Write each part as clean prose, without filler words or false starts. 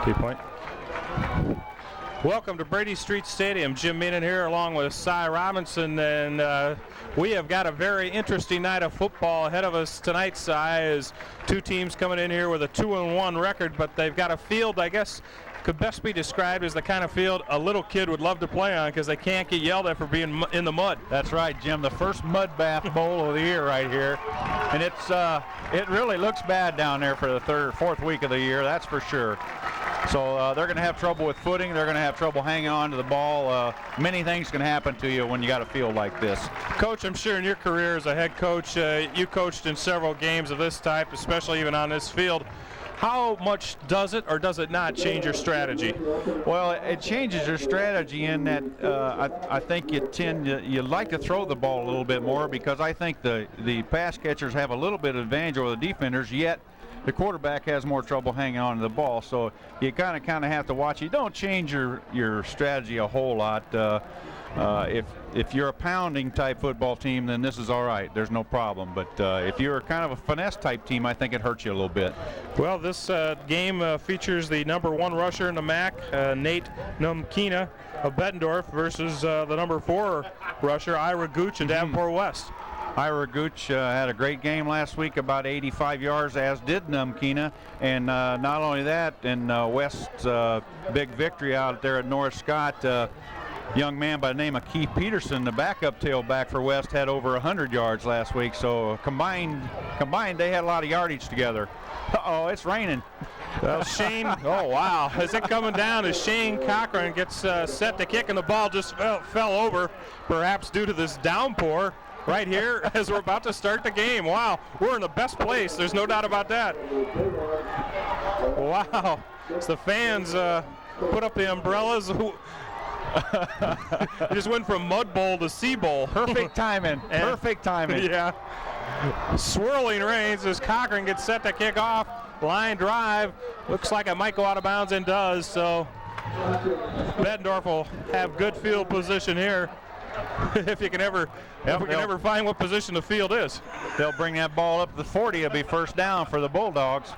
Key point. Welcome to Brady Street Stadium. Jim Meenan here along with Cy Robinson, and we have got a very interesting night of football ahead of us tonight. Cy, is two teams coming in here with a 2-1 record, but they've got a field, I guess, could best be described as the kind of field a little kid would love to play on because they can't get yelled at for being in the mud. That's right, Jim. The first mud bath bowl of the year right here, and it really looks bad down there for the third or fourth week of the year. That's for sure. So they're going to have trouble with footing. They're going to have trouble hanging on to the ball. Many things can happen to you when you got a field like this. Coach, I'm sure in your career as a head coach, you coached in several games of this type, especially even on this field. How much does it or does it not change your strategy? Well, it changes your strategy in that I think you like to throw the ball a little bit more because I think the pass catchers have a little bit of advantage over the defenders, yet the quarterback has more trouble hanging on to the ball. So you kind of have to watch. You don't change your strategy a whole lot. If you're a pounding type football team, then this is all right. There's no problem. But if you're kind of a finesse type team, I think it hurts you a little bit. Well, this game features the number 1 rusher in the MAC, Nate Numkina of Bettendorf, versus the number 4 rusher, Ira Gooch of Davenport West. Ira Gooch had a great game last week, about 85 yards, as did Numkina. And not only that, in West's big victory out there at Norris Scott, young man by the name of Keith Peterson, the backup tailback for West, had over 100 yards last week. So combined, they had a lot of yardage together. Uh-oh, it's raining. Well, Shane, oh wow, is it coming down as Shane Cochran gets set to kick, and the ball just fell over, perhaps due to this downpour right here as we're about to start the game. Wow, we're in the best place. There's no doubt about that. Wow, as the fans put up the umbrellas. It just went from mud bowl to sea bowl. Perfect timing. Perfect timing. Yeah. Swirling rains as Cochran gets set to kick off. Line drive. Looks like it might go out of bounds and does. So Bettendorf will have good field position here. If you can ever find what position the field is. They'll bring that ball up to the 40. It'll be first down for the Bulldogs.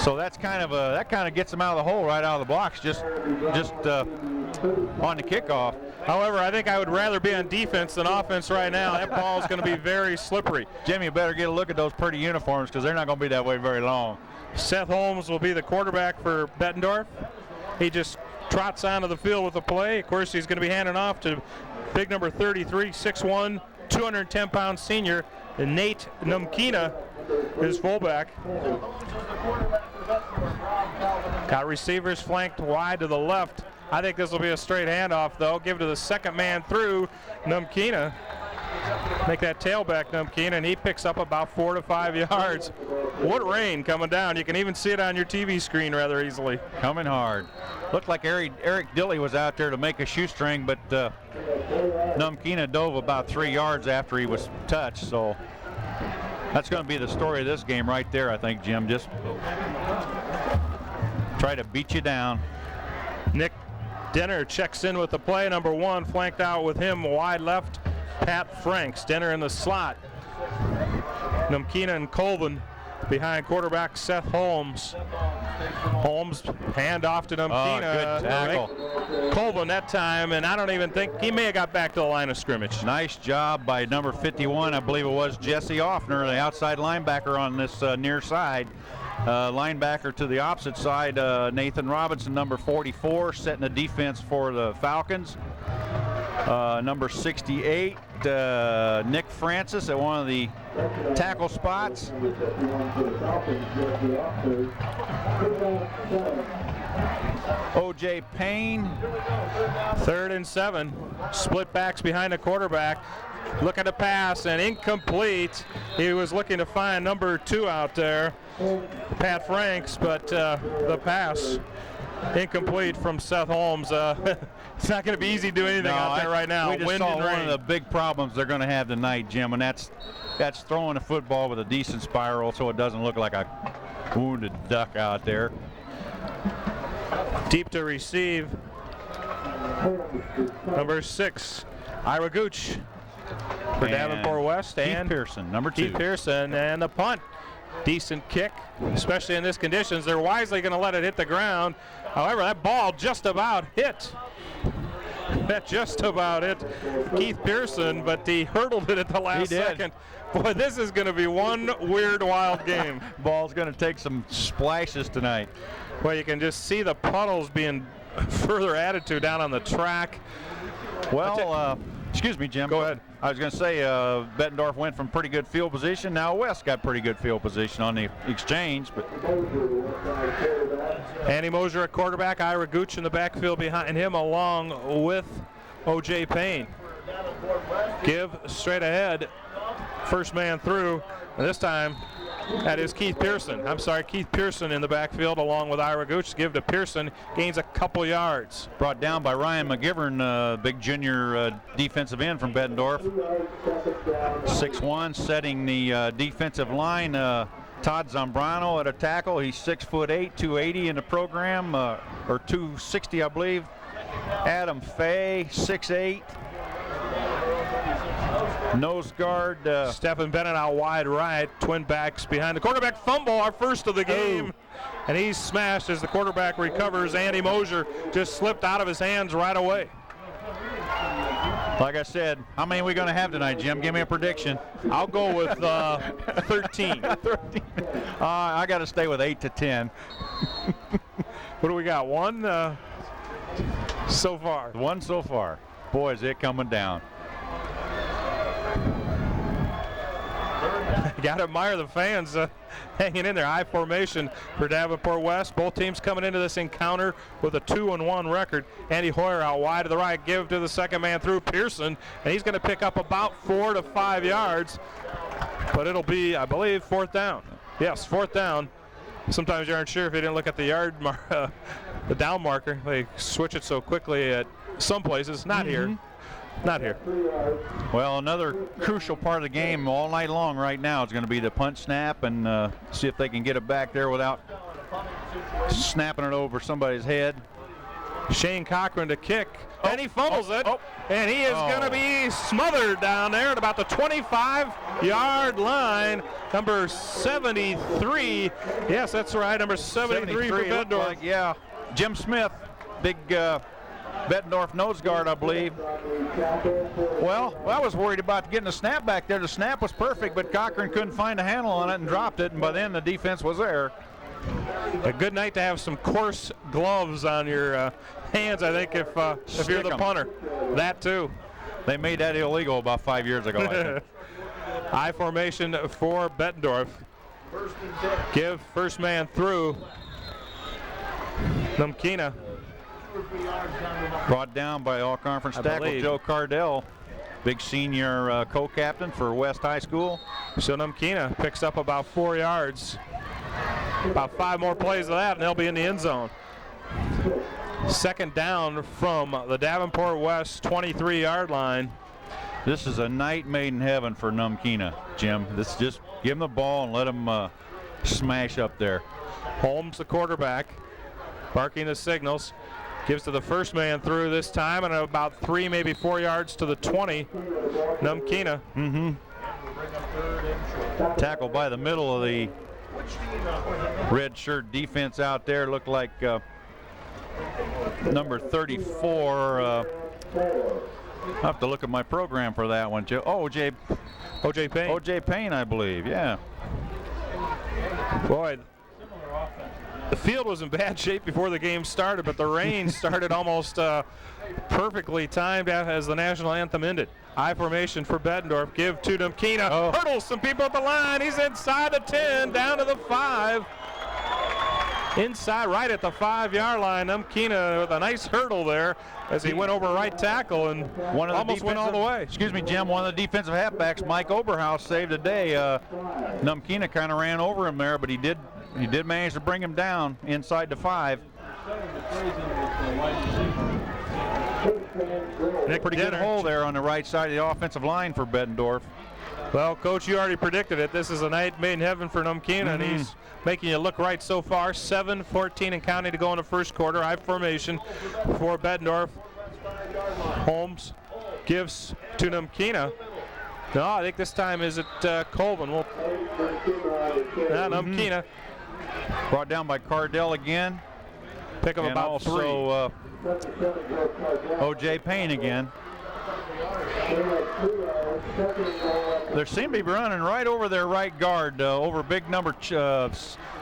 So that's kind of gets them out of the hole right out of the blocks, just on the kickoff. However, I think I would rather be on defense than offense right now. That ball is going to be very slippery. Jimmy, you better get a look at those pretty uniforms because they're not going to be that way very long. Seth Holmes will be the quarterback for Bettendorf. He just trots onto the field with the play. Of course, he's going to be handing off to big number 33, 6'1", 210-pound senior, Nate Numkina, his fullback. Got receivers flanked wide to the left. I think this will be a straight handoff, though. Give it to the second man through, Numkina. Make that tailback Numkina, and he picks up about 4 to 5 yards. What rain coming down. You can even see it on your TV screen rather easily. Coming hard. Looked like Eric Dilly was out there to make a shoestring, but Numkina dove about 3 yards after he was touched. So that's going to be the story of this game right there, I think, Jim. Just try to beat you down. Nick Denner checks in with the play. Number 1 flanked out with him wide left, Pat Franks. Denner in the slot. Numkina and Colvin behind quarterback Seth Holmes. Holmes hand off to Numkina. Good tackle. Colvin that time, and I don't even think he may have got back to the line of scrimmage. Nice job by number 51, I believe it was Jesse Offner, the outside linebacker on this near side. Linebacker to the opposite side, Nathan Robinson, number 44, setting the defense for the Falcons. Number 68, Nick Francis at one of the tackle spots. O.J. Payne. 3rd and 7. Split backs behind the quarterback. Look at the pass, and incomplete. He was looking to find number 2 out there, Pat Franks, but the pass incomplete from Seth Holmes. It's not going to be easy to do anything out there right now. We just saw one of the big problems they're going to have tonight, Jim, and that's throwing a football with a decent spiral so it doesn't look like a wounded duck out there. Deep to receive. Number 6, Ira Gooch for Davenport West. And Keith Pearson, number 2. Keith Pearson, and the punt decent kick, especially in this conditions. They're wisely going to let it hit the ground. However, that ball just about hit. That just about hit Keith Pearson, but he hurdled it at the last second. Boy, this is going to be one weird, wild game. Ball's going to take some splashes tonight. Well, you can just see the puddles being further added to down on the track. Well, excuse me, Jim. Go ahead. I was going to say Bettendorf went from pretty good field position. Now West got pretty good field position on the exchange. But Andy Mosier at quarterback, Ira Gooch in the backfield behind him along with O.J. Payne. Give straight ahead. First man through. And this time that is Keith Pearson. Keith Pearson in the backfield along with Ira Gooch. Give to Pearson. Gains a couple yards. Brought down by Ryan McGivern, big junior defensive end from Bettendorf. 6'1", setting the defensive line. Todd Zambrano at a tackle. He's 6'8", 280 in the program, or 260, I believe. Adam Fay, 6'8". Nose guard. Stephen Bennett out wide right. Twin backs behind the quarterback. Fumble, our first of the game. And he's smashed as the quarterback recovers. Andy Mosier just slipped out of his hands right away. Like I said, how many are we going to have tonight, Jim? Give me a prediction. I'll go with 13. 13. I got to stay with 8 to 10. What do we got? One so far. One so far. Boy, is it coming down. Got to admire the fans hanging in there. High formation for Davenport West. Both teams coming into this encounter with a 2-1 record. Andy Hoyer out wide to the right. Give to the second man through Pearson. And he's going to pick up about 4 to 5 yards. But it'll be, I believe, fourth down. Yes, fourth down. Sometimes you aren't sure if you didn't look at the the down marker. They switch it so quickly at some places. Not here. Not here. Well, another crucial part of the game all night long right now is going to be the punt snap and see if they can get it back there without snapping it over somebody's head. Shane Cochran to kick, and he fumbles it, and he is going to be smothered down there at about the 25-yard line. Number 73. Yes, that's right, number 73 for Bettendorf. Yeah, Jim Smith, big Bettendorf nose guard, I believe. Well, I was worried about getting the snap back there. The snap was perfect, but Cochran couldn't find a handle on it and dropped it, and by then the defense was there. A good night to have some coarse gloves on your hands, I think, if you're the punter. That too. They made that illegal about 5 years ago, I think. High formation for Bettendorf. Give first man through. Numkina. Brought down by all-conference tackle Joe Cardell, big senior co-captain for West High School. So Numkina picks up about 4 yards. About 5 more plays of that, and they'll be in the end zone. Second down from the Davenport West 23-yard line. This is a night made in heaven for Numkina, Jim. This just give him the ball and let him smash up there. Holmes, the quarterback, barking the signals. Gives to the first man through this time, and about 3, maybe 4 yards to the 20. Numkina. Tackled by the middle of the red shirt defense out there. Looked like number 34. I'll have to look at my program for that one, Joe. O.J. Payne. O.J. Payne, I believe, yeah. Boy, the field was in bad shape before the game started, but the rain started almost perfectly timed as the national anthem ended. High formation for Bettendorf. Give to Numkina. Hurdles some people at the line. He's inside the 10, down to the 5. Inside, right at the 5-yard line. Numkina with a nice hurdle there as he went over right tackle and almost went all the way. Excuse me, Jim. One of the defensive halfbacks, Mike Oberhaus, saved the day. Numkina kind of ran over him there, but he did manage to bring him down inside the 5. Pretty good hole there on the right side of the offensive line for Bettendorf. Well, Coach, you already predicted it. This is a night made in heaven for Numkina, and he's making you look right so far. 7-14 and counting to go in the first quarter. High formation for Bettendorf. Holmes gives to Numkina. No, I think this time is it Colvin. Numkina. Brought down by Cardell again. Pick up And about also, O.J. Payne again. They seem to be running right over their right guard, over big number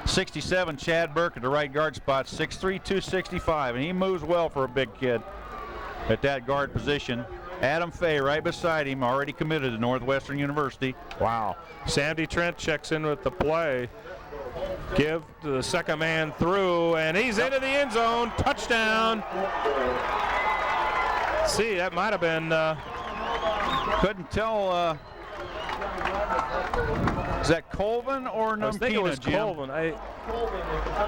67, Chad Burke at the right guard spot, 6'3", 265, and he moves well for a big kid at that guard position. Adam Fay right beside him, already committed to Northwestern University. Wow. Sandy Trent checks in with the play. Give to the second man through, and he's into the end zone. Touchdown. See, that might have been... couldn't tell... is that Colvin or Numkina, I think it was Jim? Colvin. It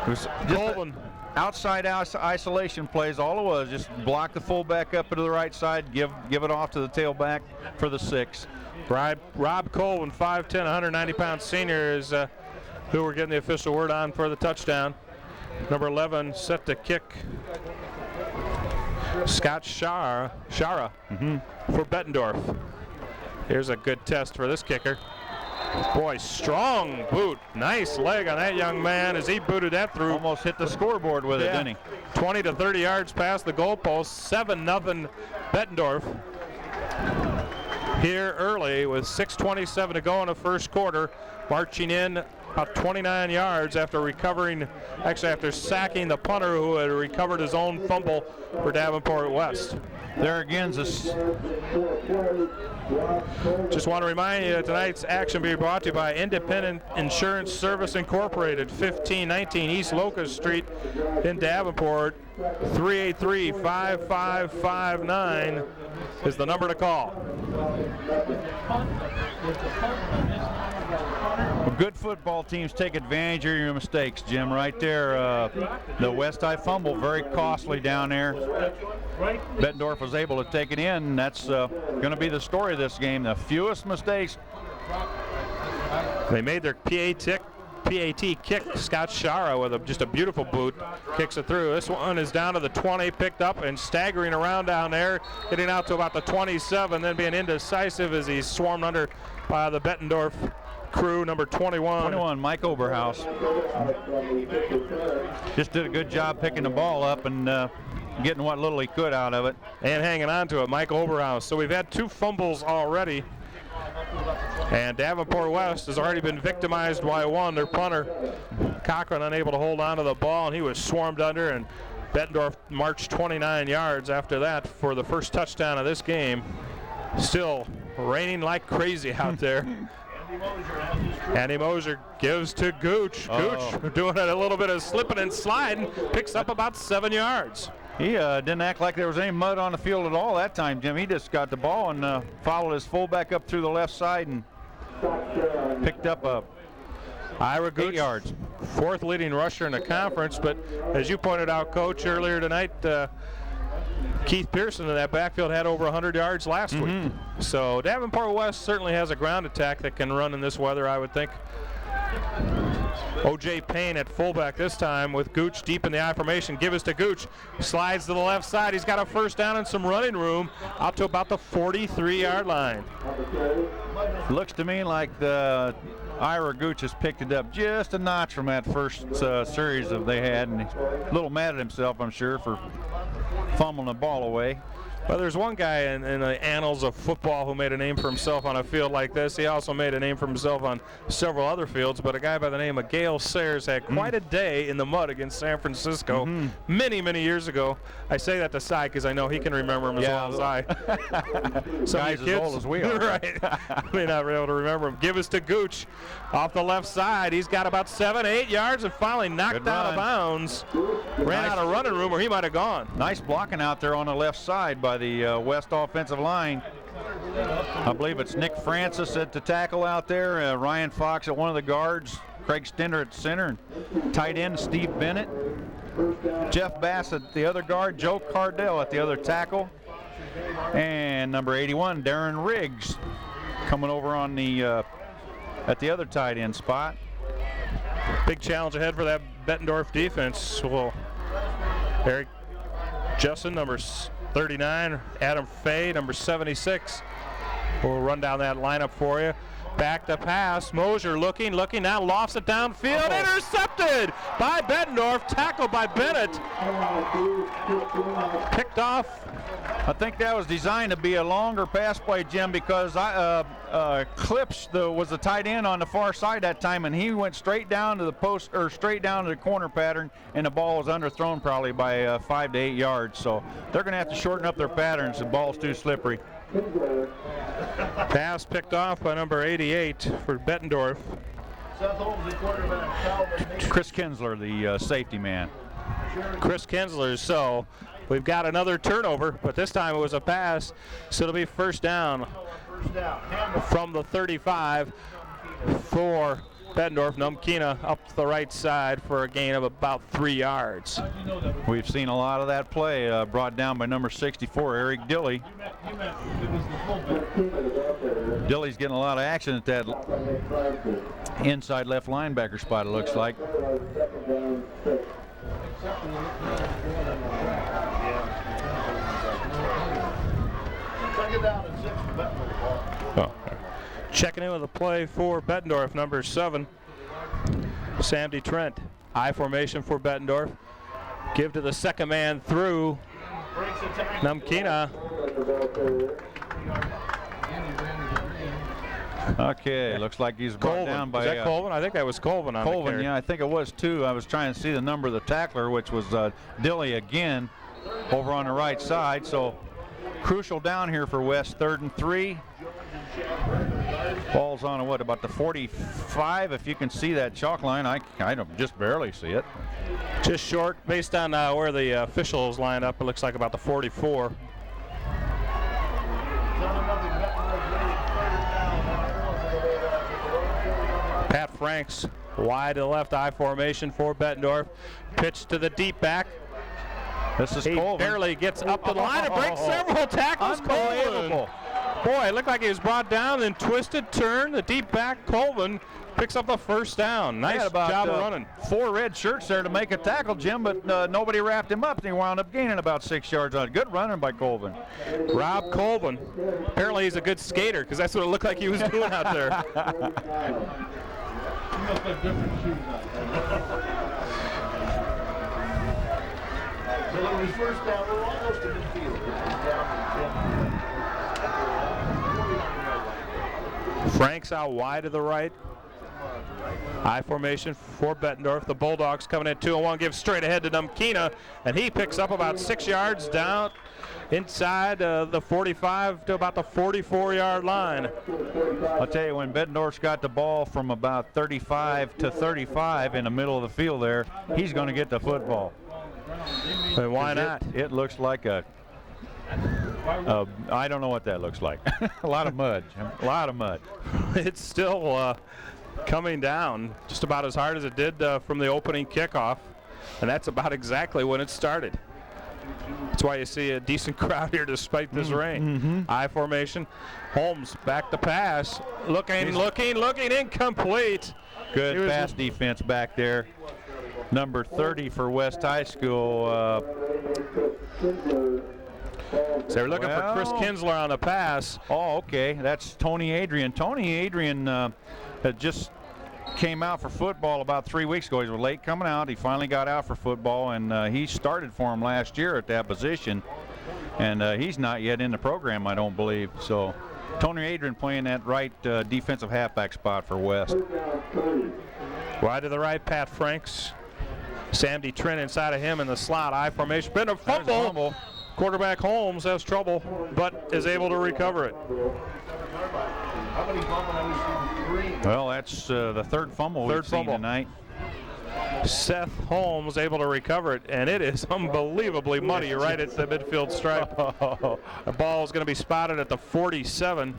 was Colvin. Outside isolation plays, all it was, just block the fullback up to the right side, give it off to the tailback for the 6. Rob Colvin, 5'10", 190-pound senior, is who we're getting the official word on for the touchdown. Number 11 set to kick. Scott Shara for Bettendorf. Here's a good test for this kicker. Boy, strong boot. Nice leg on that young man as he booted that through. Almost hit the scoreboard with it, didn't he? 20 to 30 yards past the goalpost. 7-0 Bettendorf. Here early with 6:27 to go in the first quarter. Marching in about 29 yards after sacking the punter who had recovered his own fumble for Davenport West. There again, just want to remind you that tonight's action being brought to you by Independent Insurance Service Incorporated, 1519 East Locust Street in Davenport. 383-5559 is the number to call. Well, good football teams take advantage of your mistakes, Jim. Right there, the West High fumble, very costly down there. Bettendorf was able to take it in. That's going to be the story of this game. The fewest mistakes. They made their PAT kick. Scott Shara with just a beautiful boot kicks it through. This one is down to the 20, picked up and staggering around down there, getting out to about the 27, then being indecisive as he's swarmed under by the Bettendorf crew, number 21. Mike Oberhaus. Just did a good job picking the ball up and getting what little he could out of it. And hanging on to it, Mike Oberhaus. So we've had 2 fumbles already. And Davenport West has already been victimized by one. Their punter, Cochran, unable to hold on to the ball, and he was swarmed under, and Bettendorf marched 29 yards after that for the first touchdown of this game. Still raining like crazy out there. Andy Moser gives to Gooch. Gooch doing a little bit of slipping and sliding, picks up about 7 yards. He didn't act like there was any mud on the field at all that time, Jim. He just got the ball and followed his fullback up through the left side and picked up Ira 8 Gooch, yards. 4th leading rusher in the conference, but as you pointed out, Coach, earlier tonight, Keith Pearson in that backfield had over 100 yards last week. So Davenport West certainly has a ground attack that can run in this weather, I would think. O.J. Payne at fullback this time with Gooch deep in the I formation. Give us to Gooch. Slides to the left side. He's got a first down and some running room out to about the 43-yard line. Looks to me like the Ira Gooch has picked it up just a notch from that first series that they had, and he's a little mad at himself, I'm sure, for fumbling the ball away. Well, there's one guy in the annals of football who made a name for himself on a field like this. He also made a name for himself on several other fields, but a guy by the name of Gale Sayers had quite a day in the mud against San Francisco many, many years ago. I say that to Cy because I know he can remember him as well as I. Guys as old as we are. Right. May not be able to remember him. Give us to Gooch off the left side. He's got about 7-8 yards and finally knocked out of bounds. Ran out of running room or he might have gone. Nice blocking out there on the left side by the West offensive line. I believe it's Nick Francis at the tackle out there, Ryan Fox at one of the guards, Craig Stender at center, and tight end Steve Bennett, Jeff Bass at the other guard, Joe Cardell at the other tackle, and number 81 Darren Riggs coming over on the at the other tight end spot. Big challenge ahead for that Bettendorf defense. Well, Eric Justin, number 39, Adam Fay, number 76, We'll run down that lineup for you. Back to pass. Mosier looking, now lofts it downfield. Intercepted by Bettendorf. Tackled by Bennett. Picked off. I think that was designed to be a longer pass play, Jim, because Clips was the tight end on the far side that time, and he went straight down to the post, or straight down to the corner pattern, and the ball was underthrown probably by 5 to 8 yards. So they're going to have to shorten up their patterns. The ball's too slippery. Pass picked off by number 88 for Bettendorf. Chris Kinsler, the safety man. Chris Kinsler. So we've got another turnover, but this time it was a pass, so it'll be first down from the 35 for Bettendorf. Numkina up the right side for a gain of about 3 yards. We've seen a lot of that play brought down by number 64, Eric Dilly. Dilly's getting a lot of action at that inside left linebacker spot, it looks like. Checking in with a play for Bettendorf, number 7, Sam DeTrent. I formation for Bettendorf. Give to the second man through. Numkina. Okay, looks like he's brought down by... Is that Colvin? I think that was Colvin on the carry. Colvin, yeah, I think it was too. I was trying to see the number of the tackler, which was Dilly again over on the right side. So crucial down here for West, 3rd and 3. Ball's on what, about the 45, if you can see that chalk line. I don't, just barely see it. Just short, based on where the officials lined up, it looks like about the 44. Pat Franks wide to the left, I formation for Bettendorf. Pitch to the deep back. This is He Colvin. barely gets up the line and breaks several tackles. Unbelievable. Boy, it looked like he was brought down, then twisted, turn, the deep back. Colvin picks up the first down. Nice job of running. 4 red shirts there to make a tackle, Jim, but nobody wrapped him up, and he wound up gaining about 6 yards on it. Good running by Colvin. Rob Colvin. Apparently he's a good skater, because that's what it looked like he was doing out there. He must have different shoes on. So when we first down, we're almost in midfield. Franks out wide to the right. I formation for Bettendorf. The Bulldogs coming in 2-1, gives straight ahead to Numkina, and he picks up about 6 yards down inside the 45 to about the 44-yard line. I'll tell you, when Bettendorf's got the ball from about 35 to 35 in the middle of the field there, he's going to get the football. And why not? It looks like I don't know what that looks like. A lot of mud. A lot of mud. It's still coming down just about as hard as it did from the opening kickoff, and that's about exactly when it started. That's why you see a decent crowd here despite this rain. I formation. Holmes back to pass. Looking, incomplete. Good pass defense back there. Number 30 for West High School. So they're looking for Chris Kinsler on the pass. Oh, okay. That's Tony Adrian. Tony Adrian had just came out for football about 3 weeks ago. He was late coming out. He finally got out for football, and he started for him last year at that position. And he's not yet in the program, I don't believe. So Tony Adrian playing that right defensive halfback spot for West. Wide to the right, Pat Franks. Sam DeTrent inside of him in the slot. I formation. Been a fumble. Quarterback Holmes has trouble, but is able to recover it. Well, that's the third fumble we've seen tonight. Seth Holmes able to recover it, and it is unbelievably muddy right at the midfield stripe. The ball is going to be spotted at the 47,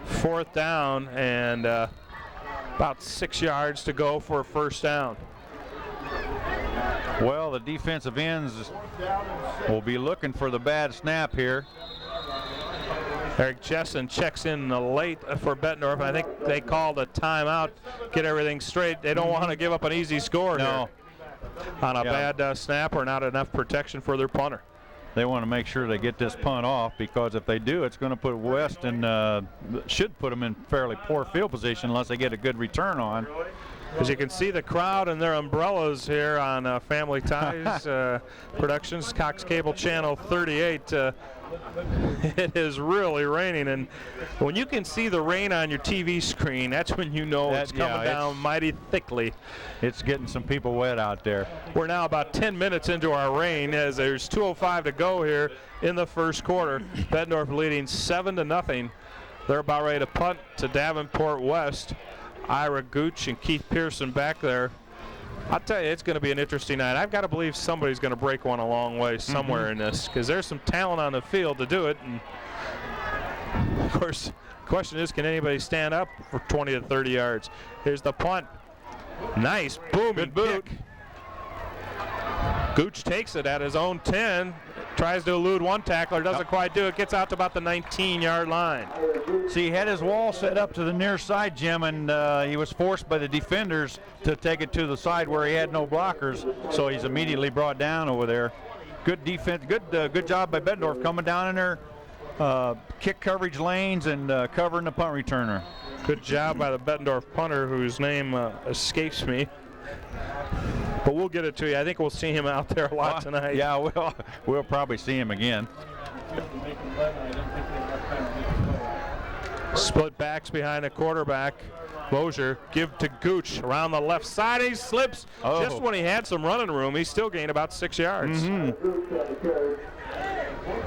4th down, and about 6 yards to go for a first down. Well, the defensive ends will be looking for the bad snap here. Eric Jessen checks in late for Bettendorf. I think they called a timeout, get everything straight. They don't want to give up an easy score here on a bad snap or not enough protection for their punter. They want to make sure they get this punt off, because if they do, it's going to put West and should put them in fairly poor field position unless they get a good return on. As you can see the crowd and their umbrellas here on Family Ties Productions, Cox Cable Channel 38. It is really raining, and when you can see the rain on your TV screen, that's when you know it's coming down mighty thickly. It's getting some people wet out there. We're now about 10 minutes into our rain as there's 2:05 to go here in the first quarter. Bettendorf leading 7-0. They're about ready to punt to Davenport West. Ira Gooch and Keith Pearson back there. I'll tell you, it's going to be an interesting night. I've got to believe somebody's going to break one a long way somewhere in this, because there's some talent on the field to do it. And of course, the question is, can anybody stand up for 20 to 30 yards? Here's the punt. Nice booming kick. Gooch takes it at his own 10. Tries to elude one tackler, doesn't quite do it, gets out to about the 19-yard line. See, he had his wall set up to the near side, Jim, and he was forced by the defenders to take it to the side where he had no blockers, so he's immediately brought down over there. Good defense, good job by Bettendorf coming down in there, kick coverage lanes and covering the punt returner. Good job by the Bettendorf punter, whose name escapes me. But we'll get it to you. I think we'll see him out there a lot tonight. Yeah, we'll probably see him again. Split backs behind the quarterback. Mosier give to Gooch around the left side. He slips just when he had some running room. He still gained about 6 yards.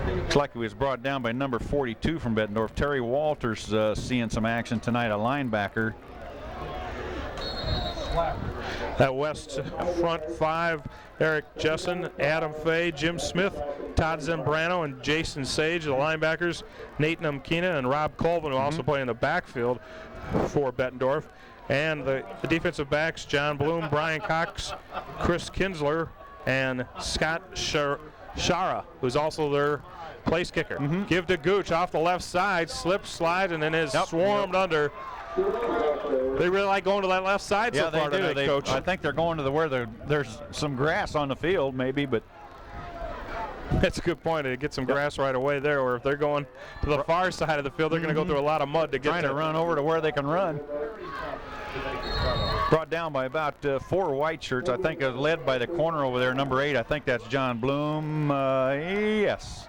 Looks like he was brought down by number 42 from Bettendorf. Terry Walters seeing some action tonight, a linebacker. That West front five, Eric Jessen, Adam Fay, Jim Smith, Todd Zambrano, and Jason Sage, the linebackers, Nate Namkina and Rob Colvin, who also play in the backfield for Bettendorf. And the defensive backs, John Bloom, Brian Cox, Chris Kinsler, and Scott Shara, who's also their place kicker. Give to Gooch off the left side, slip, slide, and then is swarmed under. They really like going to that left side so far tonight, Coach. I think they're going to where there's some grass on the field, maybe, but that's a good point. They get some grass right away there, or if they're going to the far side of the field, they're going to go through a lot of mud to get trying to run over to where they can run. Brought down by about 4 white shirts. I think led by the corner over there, number 8. I think that's John Bloom. Yes.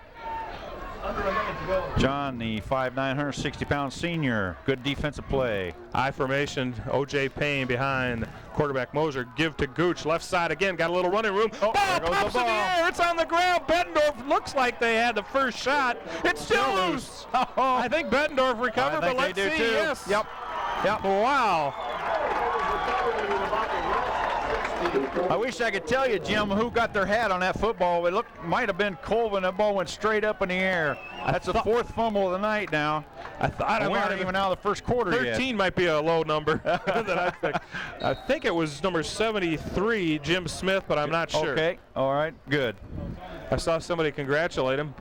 John, the 5'9", 160-pound senior. Good defensive play. I formation, O.J. Payne behind quarterback Moser. Give to Gooch, left side again. Got a little running room. Ball pops in the air. It's on the ground. Bettendorf looks like they had the first shot. It's still loose. I think Bettendorf recovered, but let's see. Too. Yes. Yep. Wow. I wish I could tell you, Jim, who got their hat on that football. It might have been Colvin. That ball went straight up in the air. That's the 4th fumble of the night now. I thought we aren't even out of the first quarter 13 yet. might be a low number. I think it was number 73, Jim Smith, but I'm not sure. Okay. All right. Good. I saw somebody congratulate him.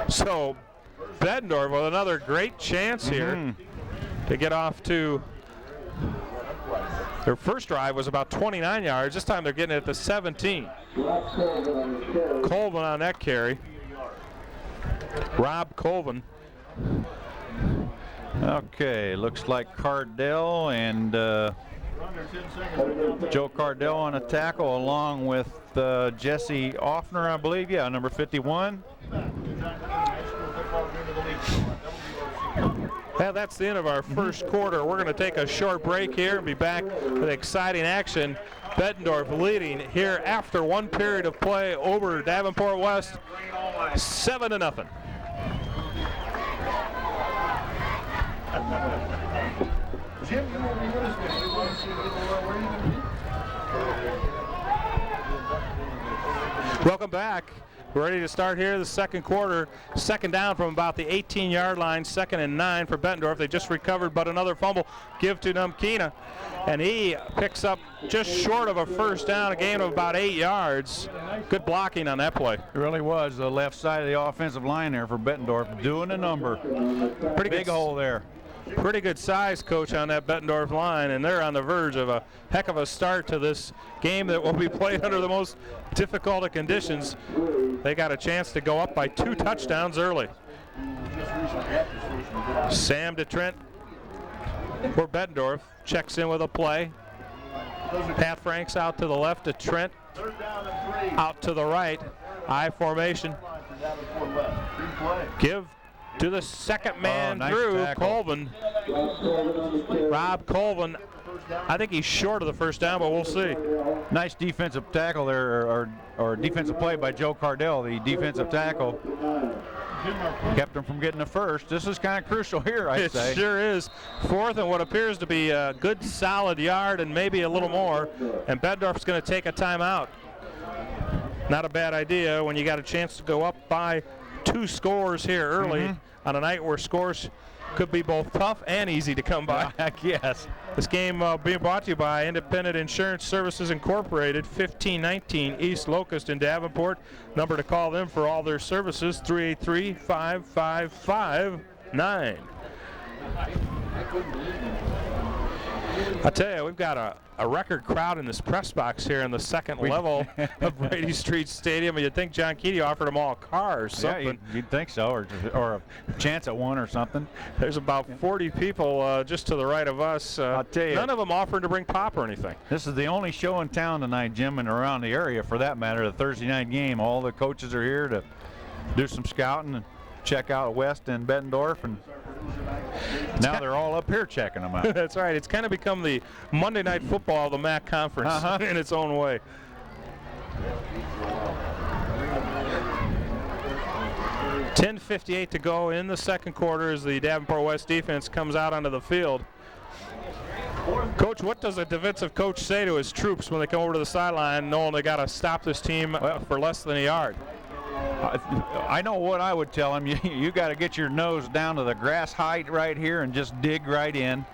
So Bettendorf with another great chance here to get off to. Their first drive was about 29 yards. This time they're getting it at the 17. Colvin on that carry. Rob Colvin. Okay, looks like Cardell and Joe Cardell on a tackle along with Jesse Offner, I believe. Yeah, number 51. Well, that's the end of our first quarter. We're going to take a short break here and be back with exciting action. Bettendorf leading here after one period of play over Davenport West, 7-0. Jim, you will be with us next. You want to see where you going to be? Welcome back. We're ready to start here the second quarter. Second down from about the 18-yard line, 2nd and 9 for Bettendorf. They just recovered, but another fumble. Give to Namkina, and he picks up just short of a first down, a gain of about 8 yards. Good blocking on that play. It really was the left side of the offensive line there for Bettendorf, doing a number. Pretty big hole there. Pretty good size, Coach, on that Bettendorf line, and they're on the verge of a heck of a start to this game that will be played under the most difficult of conditions. They got a chance to go up by 2 touchdowns early. Sam DeTrent for Bettendorf checks in with a play. Pat Franks out to the left to Trent, out to the right, I formation. Give to the second man nice through, tackle. Colvin. Rob Colvin, I think he's short of the first down, but we'll see. Nice defensive tackle there, or defensive play by Joe Cardell, the defensive tackle. Kept him from getting the first. This is kind of crucial here, I'd say. It sure is. 4th and what appears to be a good solid yard and maybe a little more. And Bettendorf's going to take a timeout. Not a bad idea when you got a chance to go up by 2 scores here early on a night where scores could be both tough and easy to come by. Yes. This game being brought to you by Independent Insurance Services Incorporated, 1519 East Locust in Davenport. Number to call them for all their services, 383-555-9. I tell you, we've got a record crowd in this press box here in the second level of Brady Street Stadium. You'd think John Keaty offered them all a car or something. Yeah, you'd think so, or a chance at one or something. There's about 40 people just to the right of us. I'll tell you, none of them offering to bring pop or anything. This is the only show in town tonight, Jim, and around the area for that matter, the Thursday night game. All the coaches are here to do some scouting and check out West and Bettendorf, and now they're all up here checking them out. That's right. It's kind of become the Monday Night Football of the MAC Conference in its own way. .10:58 to go in the second quarter as the Davenport West defense comes out onto the field. Coach, what does a defensive coach say to his troops when they come over to the sideline knowing they got to stop this team for less than a yard? I know what I would tell him. You got to get your nose down to the grass height right here and just dig right in.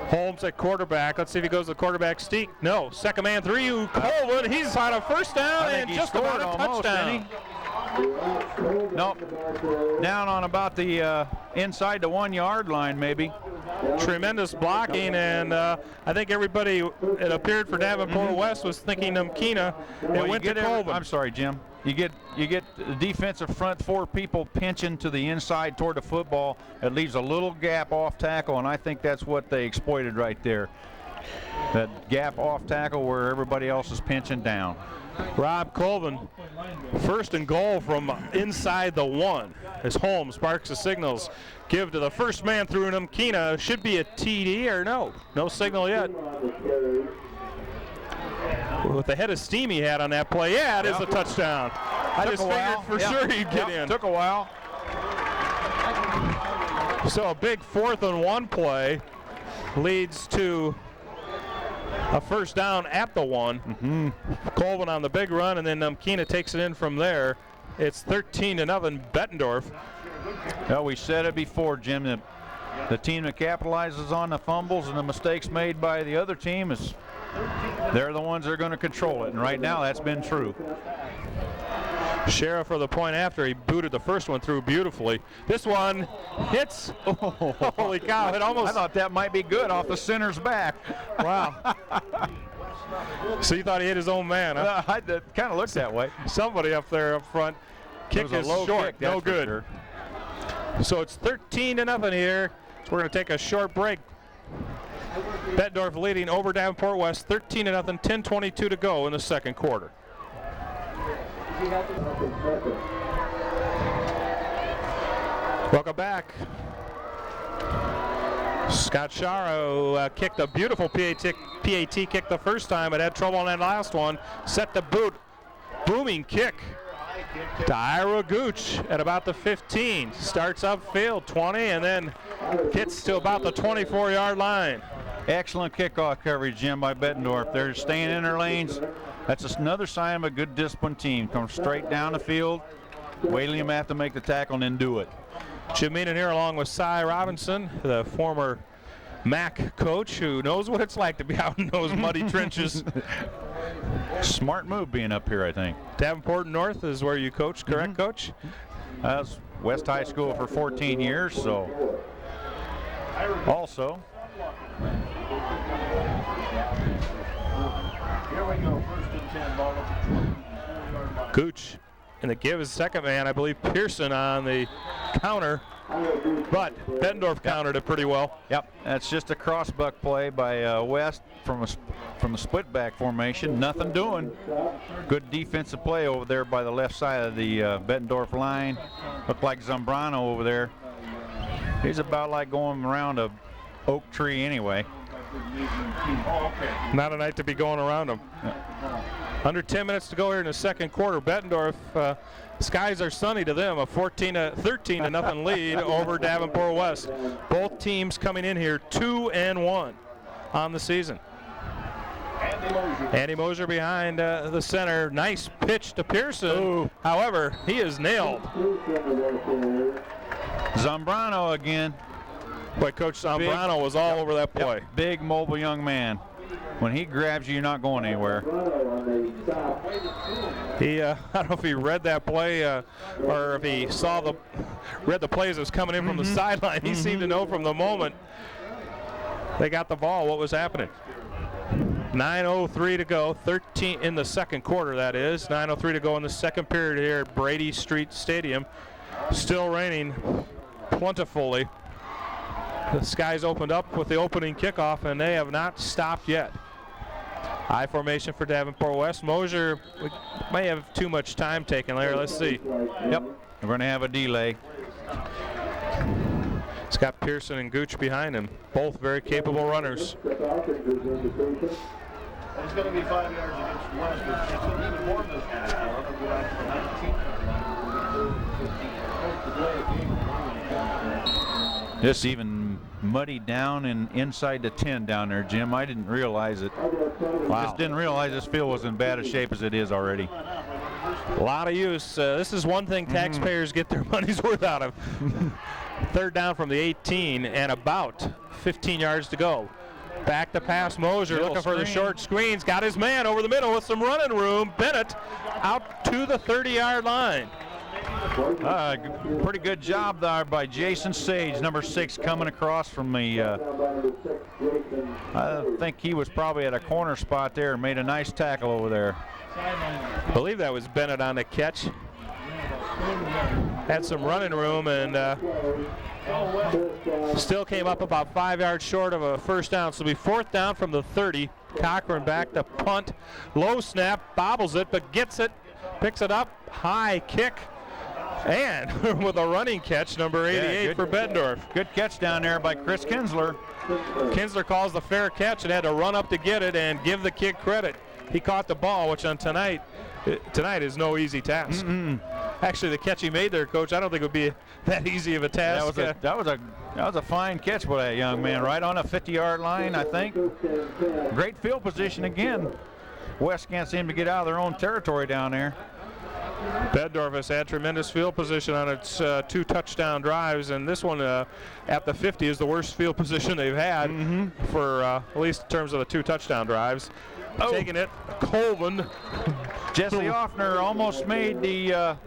Holmes at quarterback. Let's see if he goes to the quarterback sneak. No. Second man through. Colvin. He's on a first down and just about a touchdown. Nope. Down on about the inside the 1 yard line, maybe. Tremendous blocking, and I think everybody, it appeared for Davenport West, was thinking Namkina. It went to Colvin. I'm sorry, Jim. You get the defensive front 4 people pinching to the inside toward the football. It leaves a little gap off tackle, and I think that's what they exploited right there. That gap off tackle where everybody else is pinching down. Rob Colvin, 1st and goal from inside the 1 as Holmes sparks the signals. Give to the first man through Namkina. Should be a TD or no? No signal yet. With the head of steam he had on that play, yeah, it is a touchdown. I just figured for sure he'd get in. Took a while. So a big 4th and 1 play leads to a first down at the 1. Colvin on the big run, and then Namkina takes it in from there. It's 13-0 Bettendorf. Well, we said it before, Jim, that the team that capitalizes on the fumbles and the mistakes made by the other team they're the ones that are going to control it, and right now that's been true. Sheriff for the point after. He booted the first one through beautifully. This one hits. Oh, holy cow. It almost. I thought that might be good off the center's back. Wow. So you thought he hit his own man, huh? It kind of looks that way. Somebody up there up front. Kick is short. Kick, no good. Sure. So it's 13-0 here. So we're going to take a short break. Bettendorf leading over Davenport West, 13-0, 10:22 to go in the second quarter. Welcome back. Scott Sharo kicked a beautiful PAT kick the first time, but had trouble on that last one. Set the boot. Booming kick to Ira Gooch at about the 15. Starts upfield, 20, and then gets to about the 24-yard line. Excellent kickoff coverage, Jim, by Bettendorf. They're staying in their lanes. That's another sign of a good disciplined team. Come straight down the field, waiting him have to make the tackle and then do it. Jim Meenan here along with Cy Robinson, the former MAC coach who knows what it's like to be out in those muddy trenches. Smart move being up here, I think. Davenport North is where you coach, correct, Coach? I was West High School for 14 years, so Also, Here we go, 1st and 10, ball at the 24-yard line. Gooch in the give, his second man, I believe Pearson on the counter, but Bettendorf countered it pretty well. yep, that's just a crossbuck play by West from the split back formation. Nothing doing. Good defensive play over there by the left side of the Bettendorf line. Looked like Zambrano over there. He's about like going around a oak tree anyway. Not a night to be going around them. Under 10 minutes to go here in the second quarter. Bettendorf, skies are sunny to them. A 13 to nothing lead over Davenport West. Both teams coming in here 2-1 on the season. Andy Moser behind the center. Nice pitch to Pearson. Ooh. However, he is nailed. Zambrano again. Boy, Coach Zambrano was all over that play. Yep, big mobile young man. When he grabs you, you're not going anywhere. He, I don't know if he read that play or if he read the plays that was coming in from the sideline. He seemed to know from the moment they got the ball what was happening. 9:03 to go, 13 in the second quarter, that is. 9:03 to go in the second period here at Brady Street Stadium. Still raining plentifully. The skies opened up with the opening kickoff, and they have not stopped yet. I formation for Davenport West. Moser may have too much time taken, Larry. Let's see. Yep, we're going to have a delay. It's got Pearson and Gooch behind him, both very capable runners. It's going to be 5 yards against West. It's even more than this. It'll go out to 19. This even muddy down and inside the 10 down there, Jim. I didn't realize it. Wow. Just didn't realize this field was in bad a shape as it is already. A lot of use. This is one thing taxpayers get their money's worth out of. Third down from the 18 and about 15 yards to go. Back to pass Moser, looking for the short screens. Got his man over the middle with some running room. Bennett out to the 30-yard line. Pretty good job there by Jason Sage, number 6, coming across from the, I think he was probably at a corner spot there and made a nice tackle over there. I believe that was Bennett on the catch. Had some running room and still came up about 5 yards short of a first down. So it'll be 4th down from the 30. Cochran back to punt. Low snap, bobbles it, but gets it, picks it up, high kick. And with a running catch, number 88 for Bettendorf. Good catch down there by Chris Kinsler. Kinsler calls the fair catch and had to run up to get it and give the kid credit. He caught the ball, which on tonight is no easy task. Actually, the catch he made there, Coach, I don't think it would be that easy of a task. That was a fine catch by that young man, right on a 50-yard line, I think. Great field position again. West can't seem to get out of their own territory down there. Bettendorf has had tremendous field position on its 2 touchdown drives, and this one at the 50 is the worst field position they've had for at least in terms of the 2 touchdown drives. Taking it, Colvin. Jesse Offner almost made the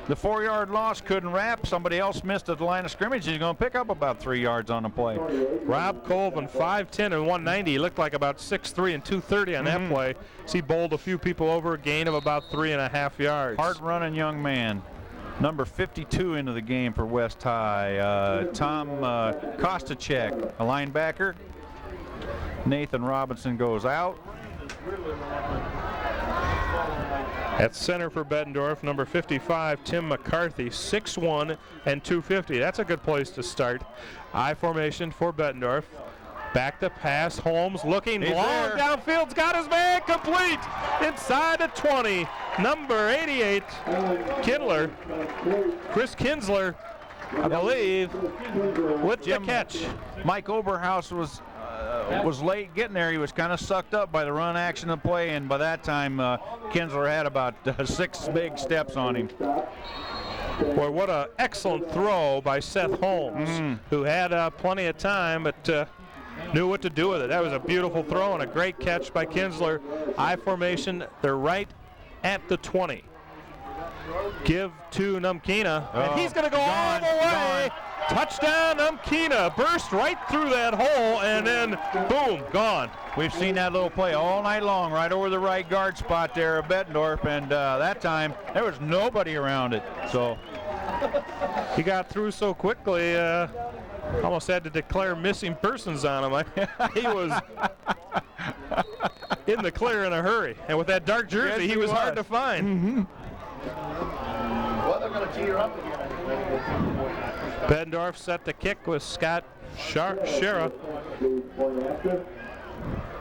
4-yard loss, couldn't wrap. Somebody else missed at the line of scrimmage. He's going to pick up about 3 yards on the play. Rob Colvin, 5'10 and 190. He looked like about 6'3 and 230 on that play. So he bowled a few people over, a gain of about 3.5 yards. Hard-running young man. Number 52 into the game for West High. Tom Kostacek, a linebacker. Nathan Robinson goes out. At center for Bettendorf, number 55, Tim McCarthy, 6'1 and 250. That's a good place to start. I formation for Bettendorf. Back to pass, Holmes looking long downfield's got his man complete inside the 20. Number 88, Chris Kinsler, I believe, with the catch. Mike Oberhaus was late getting there. He was kind of sucked up by the run action of the play, and by that time Kinsler had about 6 big steps on him. Boy, what an excellent throw by Seth Holmes, who had plenty of time but knew what to do with it. That was a beautiful throw and a great catch by Kinsler. I formation, they're right at the 20. give to Numkina, and Oh, he's going to go all the way. Touchdown, Numkina. Burst right through that hole, and then boom, gone. We've seen that little play all night long, right over the right guard spot there at Bettendorf, and that time there was nobody around it. So he got through so quickly, almost had to declare missing persons on him. He was in the clear in a hurry, and with that dark jersey, Yes, he was hard to find. Well, they're going to tee her up again. Bettendorf set the kick with Scott Shera.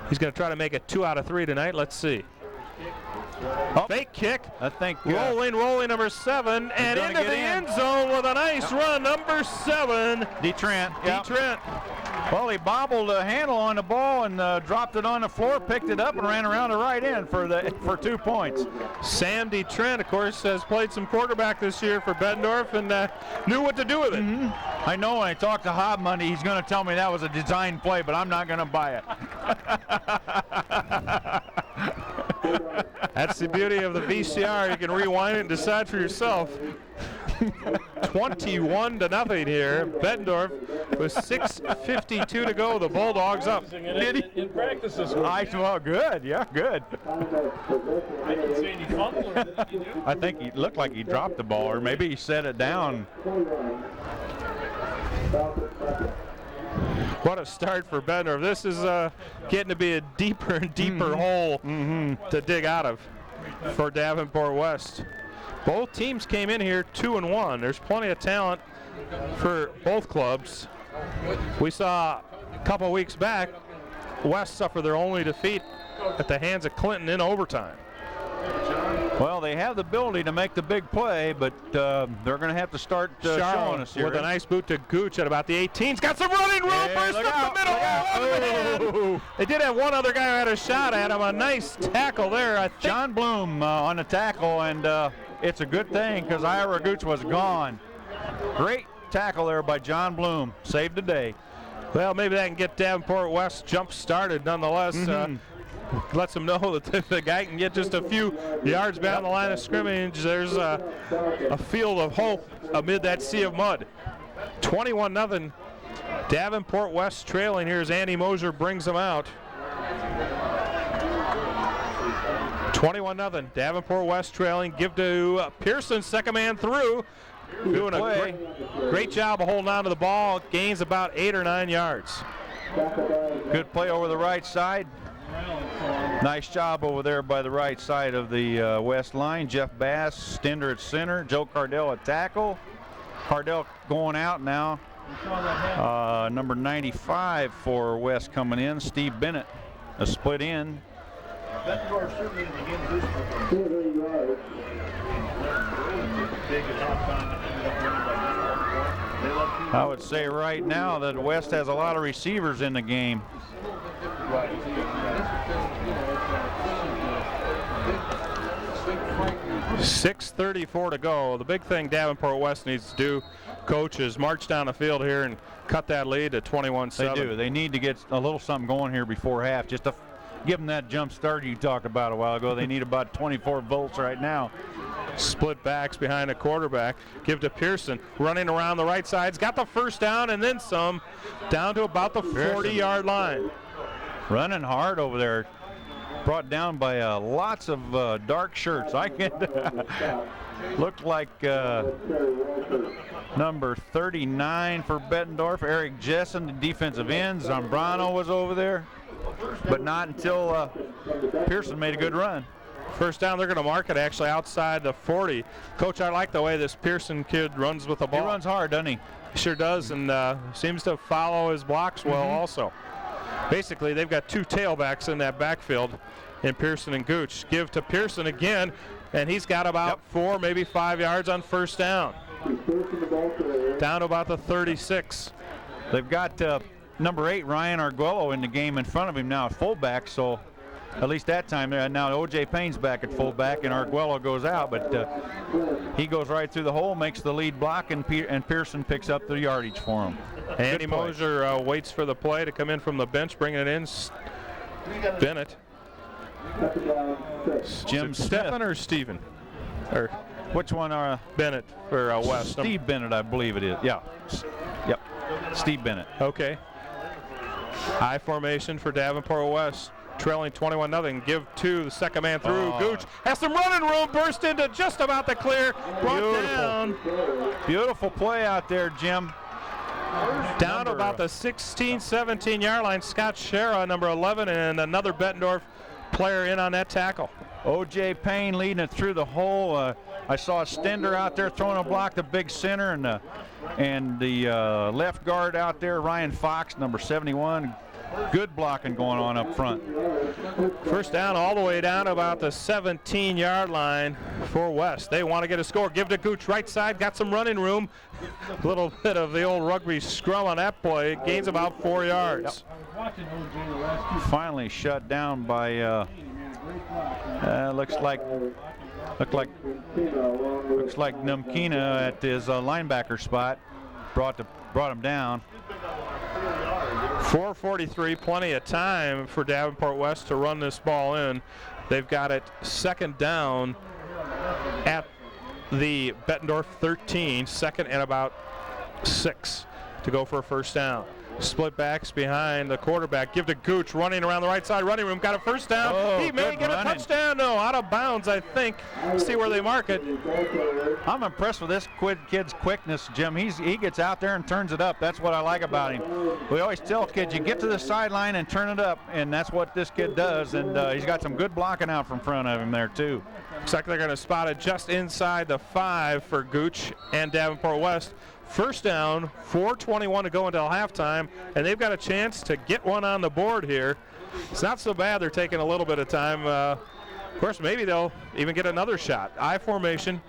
He's going to try to make it 2 out of 3 tonight. Let's see. Oh, fake kick. I think Rolling, number 7, and gonna into get the in. end zone with a nice run, number 7. Trent. Trent. Well, he bobbled a handle on the ball and dropped it on the floor, picked it up, and ran around the right end for 2 points. Sam Trent, of course, has played some quarterback this year for Bettendorf and knew what to do with it. I know when I talked to Hob Monday, he's going to tell me that was a design play, but I'm not going to buy it. That's the beauty of the VCR. You can rewind it and decide for yourself. 21-0 here. Bettendorf with 6:52 to go. The Bulldogs up. Did he? In practice this week. Well, good. Yeah, good. I didn't see any fumble. Did you do? I think he looked like he dropped the ball, or maybe he set it down. What a start for Bettendorf. This is getting to be a deeper and deeper hole to dig out of for Davenport West. Both teams came in here 2-1. There's plenty of talent for both clubs. We saw a couple weeks back West suffer their only defeat at the hands of Clinton in overtime. Well, they have the ability to make the big play, but they're going to have to start showing us here. With a nice boot to Gooch at about the 18. He's got some running room. Hey, Burst look up out, the middle. look out. Oh, they did have one other guy who had a shot at him. A nice tackle there. I think. John Bloom on the tackle, and it's a good thing because Ira Gooch was gone. Great tackle there by John Bloom. Saved the day. Well, maybe that can get Davenport West jump started nonetheless. Lets them know that the guy can get just a few yards beyond the line of scrimmage. There's a field of hope amid that sea of mud. 21-0. Davenport West trailing here as Andy Mosier brings them out. 21-0. Davenport West trailing. Give to Pearson, second man through. Doing a great job of holding on to the ball. Gains about 8 or 9 yards. Good play over the right side. Nice job over there by the right side of the West line. Jeff Bass, Stender at center. Joe Cardell at tackle. Cardell going out now. Number 95 for West coming in. Steve Bennett, a split in. Bettendorf certainly in the game boosted. I would say right now that West has a lot of receivers in the game. 6:34 to go. The big thing Davenport West needs to do, coach, is march down the field here and cut that lead to 21-7. They do. They need to get a little something going here before half, just to give them that jump start you talked about a while ago. They need about 24 volts right now. Split backs behind the quarterback. Give to Pearson, running around the right side. He's got the first down and then some, down to about the 40-yard line. Running hard over there. Brought down by lots of dark shirts. I can looked like number 39 for Bettendorf, Eric Jessen, the defensive end. Zambrano was over there, but not until Pearson made a good run. First down, they're going to mark it actually outside the 40. Coach, I like the way this Pearson kid runs with the ball. He runs hard, doesn't he? He sure does, and seems to follow his blocks well also. Basically, they've got two tailbacks in that backfield in Pearson and Gooch. Give to Pearson again, and he's got about 4, maybe 5 yards on first down. Down to about the 36. They've got number 8, Ryan Arguello, in the game in front of him now at fullback, so at least that time. Now O.J. Payne's back at fullback, and Arguello goes out, but he goes right through the hole, makes the lead block, and Pearson picks up the yardage for him. Andy Mosier waits for the play to come in from the bench, bringing it in. Bennett. Jim Stephen or Steven? Or Which one are Bennett for West. Steve Bennett, I believe it is. Yeah. Yep. Steve Bennett. Okay. High formation for Davenport West. Trailing 21-0. Give to the second man through. Gooch has some running room. Burst into just about the clear. Brought down. Beautiful play out there, Jim. Down to about the 16, 17-yard line. Scott Shera, number 11, and another Bettendorf player in on that tackle. O.J. Payne leading it through the hole. I saw Stender out there throwing a block, the big center, and the left guard out there, Ryan Fox, number 71. Good blocking going on up front. First down all the way down about the 17-yard line for West. They want to get a score. Give to Gooch, right side, got some running room. A little bit of the old rugby scrum on that play. Gains about 4 yards. Yep. Finally shut down by looks like Numkina at his linebacker spot. Brought him down. 4:43, plenty of time for Davenport West to run this ball in. They've got it second down at the Bettendorf 13, second and about 6 to go for a first down. Split backs behind the quarterback. Give to Gooch, running around the right side, running room, got a first down. He may get a touchdown. No, out of bounds, I think. See where they mark it. I'm impressed with this kid's quickness, Jim. He gets out there and turns it up. That's what I like about him. We always tell kids, you get to the sideline and turn it up, and that's what this kid does, and he's got some good blocking out from front of him there, too. Looks like they're going to spot it just inside the 5 for Gooch and Davenport West. First down, 4:21 to go until halftime, and they've got a chance to get one on the board here. It's not so bad. They're taking a little bit of time. Of course, maybe they'll even get another shot. I formation.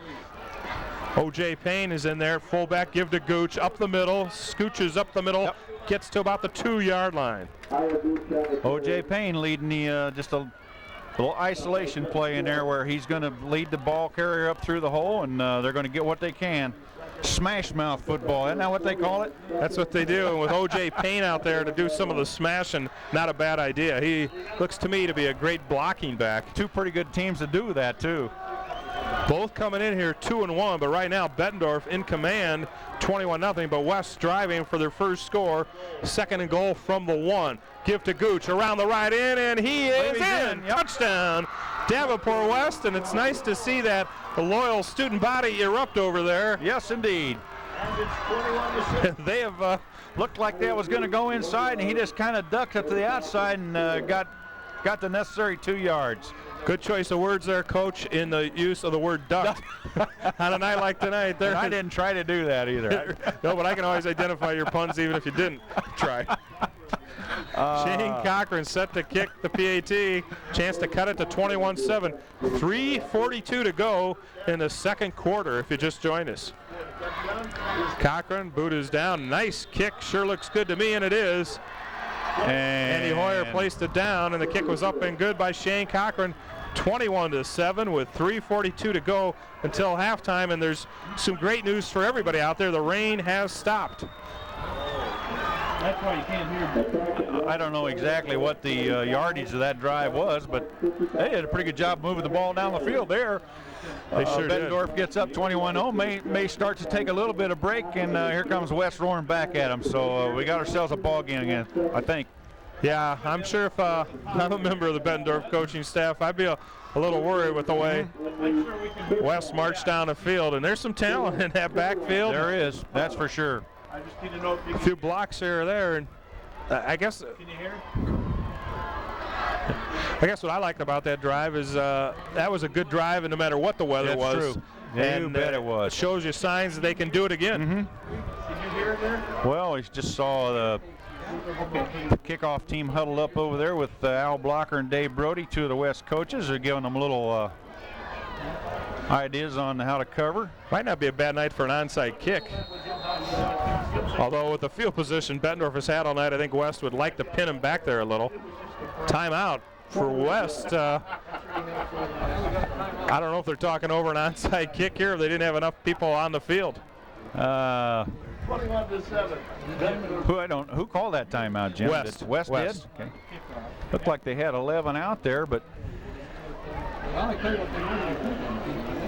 O.J. Payne is in there. Fullback, give to Gooch. Up the middle. Scooches up the middle. Yep. Gets to about the 2-yard line. O.J. Payne leading the just a little isolation play in there where he's going to lead the ball carrier up through the hole, and they're going to get what they can. Smash mouth football, isn't that what they call it? That's what they do, and with O.J. Payne out there to do some of the smashing, not a bad idea. He looks to me to be a great blocking back. Two pretty good teams to do that, too. Both coming in here 2-1, but right now Bettendorf in command, 21-0, but West striving for their first score. Second and goal from the 1. Give to Gooch around the right end, and he is in. Yep. Touchdown, Davenport West, and it's nice to see that loyal student body erupt over there. Yes, indeed. They have looked like that was going to go inside, and he just kind of ducked it to the outside and got the necessary 2 yards. Good choice of words there, Coach, in the use of the word duck on a night like tonight. There, I didn't try to do that either. No, but I can always identify your puns even if you didn't try. Shane Cochran set to kick the PAT. Chance to cut it to 21-7. 3:42 to go in the second quarter if you just joined us. Cochran, boot is down. Nice kick. Sure looks good to me, and it is. And Andy Hoyer placed it down, and the kick was up and good by Shane Cochran. 21-7 with 3:42 to go until halftime, and there's some great news for everybody out there. The rain has stopped. That's why you can't hear. I don't know exactly what the yardage of that drive was, but they did a pretty good job moving the ball down the field there. They sure did. Bettendorf gets up 21-0, may start to take a little bit of break, and here comes West roaring back at them. So we got ourselves a ball game again, I think. Yeah, I'm sure if I'm a member of the Bettendorf coaching staff, I'd be a little worried with the way West marched down the field. And there's some talent in that backfield. There is, that's for sure. I just need to know if you a few blocks here or there, and I guess. Can you hear? I guess what I liked about that drive is that was a good drive, and no matter what the weather was. True. And you bet it was. Shows you signs that they can do it again. Mm-hmm. Can you hear it there? Well, we just saw the kickoff team huddled up over there with Al Blocker and Dave Brody, two of the West coaches. They're giving them little ideas on how to cover. Might not be a bad night for an onside kick. Although with the field position Bettendorf has had all night, I think West would like to pin him back there a little. Timeout for West. I don't know if they're talking over an onside kick here, if they didn't have enough people on the field. 21-7. Who called that timeout, Jim? West. West did? Okay. Looked like they had 11 out there, but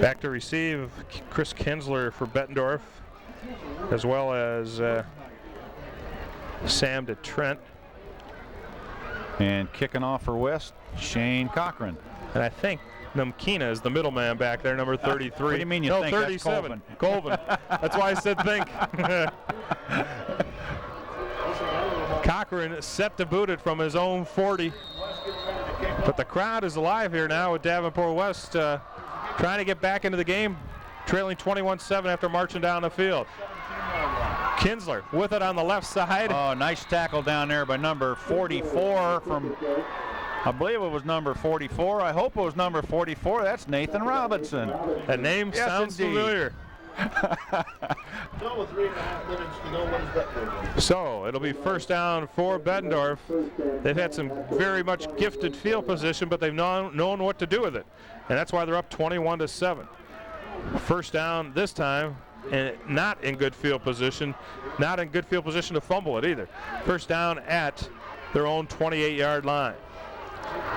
Back to receive, Chris Kinsler for Bettendorf, as well as Sam to Trent. And kicking off for West, Shane Cochran. And I think Namkina is the middleman back there, number 33. What do you mean you no, think? 37. That's Colvin. That's why I said think. Cochran set to boot it from his own 40. But the crowd is alive here now with Davenport West trying to get back into the game, trailing 21-7 after marching down the field. Kinsler with it on the left side. Oh, nice tackle down there by number 44 from, I believe it was number 44. I hope it was number 44. That's Nathan Robinson. That name sounds familiar. So with 3.5 minutes to go, what is Bettendorf? So it'll be first down for Bettendorf. They've had some very much gifted field position, but they've known what to do with it. And that's why they're up 21-7. First down this time, and not in good field position. Not in good field position to fumble it either. First down at their own 28-yard line.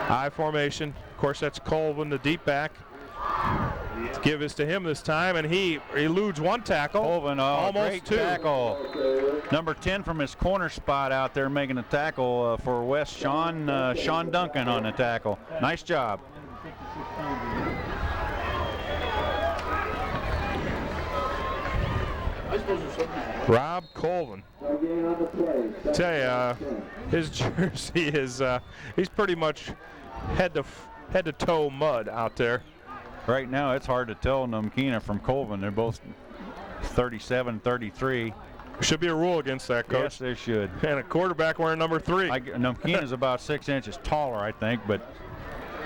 I formation. Of course, that's Colvin, the deep back. Give this to him this time, and he eludes one tackle. Colvin, almost great two. tackle. Number 10 from his corner spot out there making a tackle for West, Sean Duncan on the tackle. Nice job. Rob Colvin. Tell you, his jersey is he's pretty much head to toe mud out there. Right now, it's hard to tell Namkina from Colvin. They're both 37, 33. Should be a rule against that, Coach. Yes, they should. And a quarterback wearing number 3. Namkina's about 6 inches taller, I think, but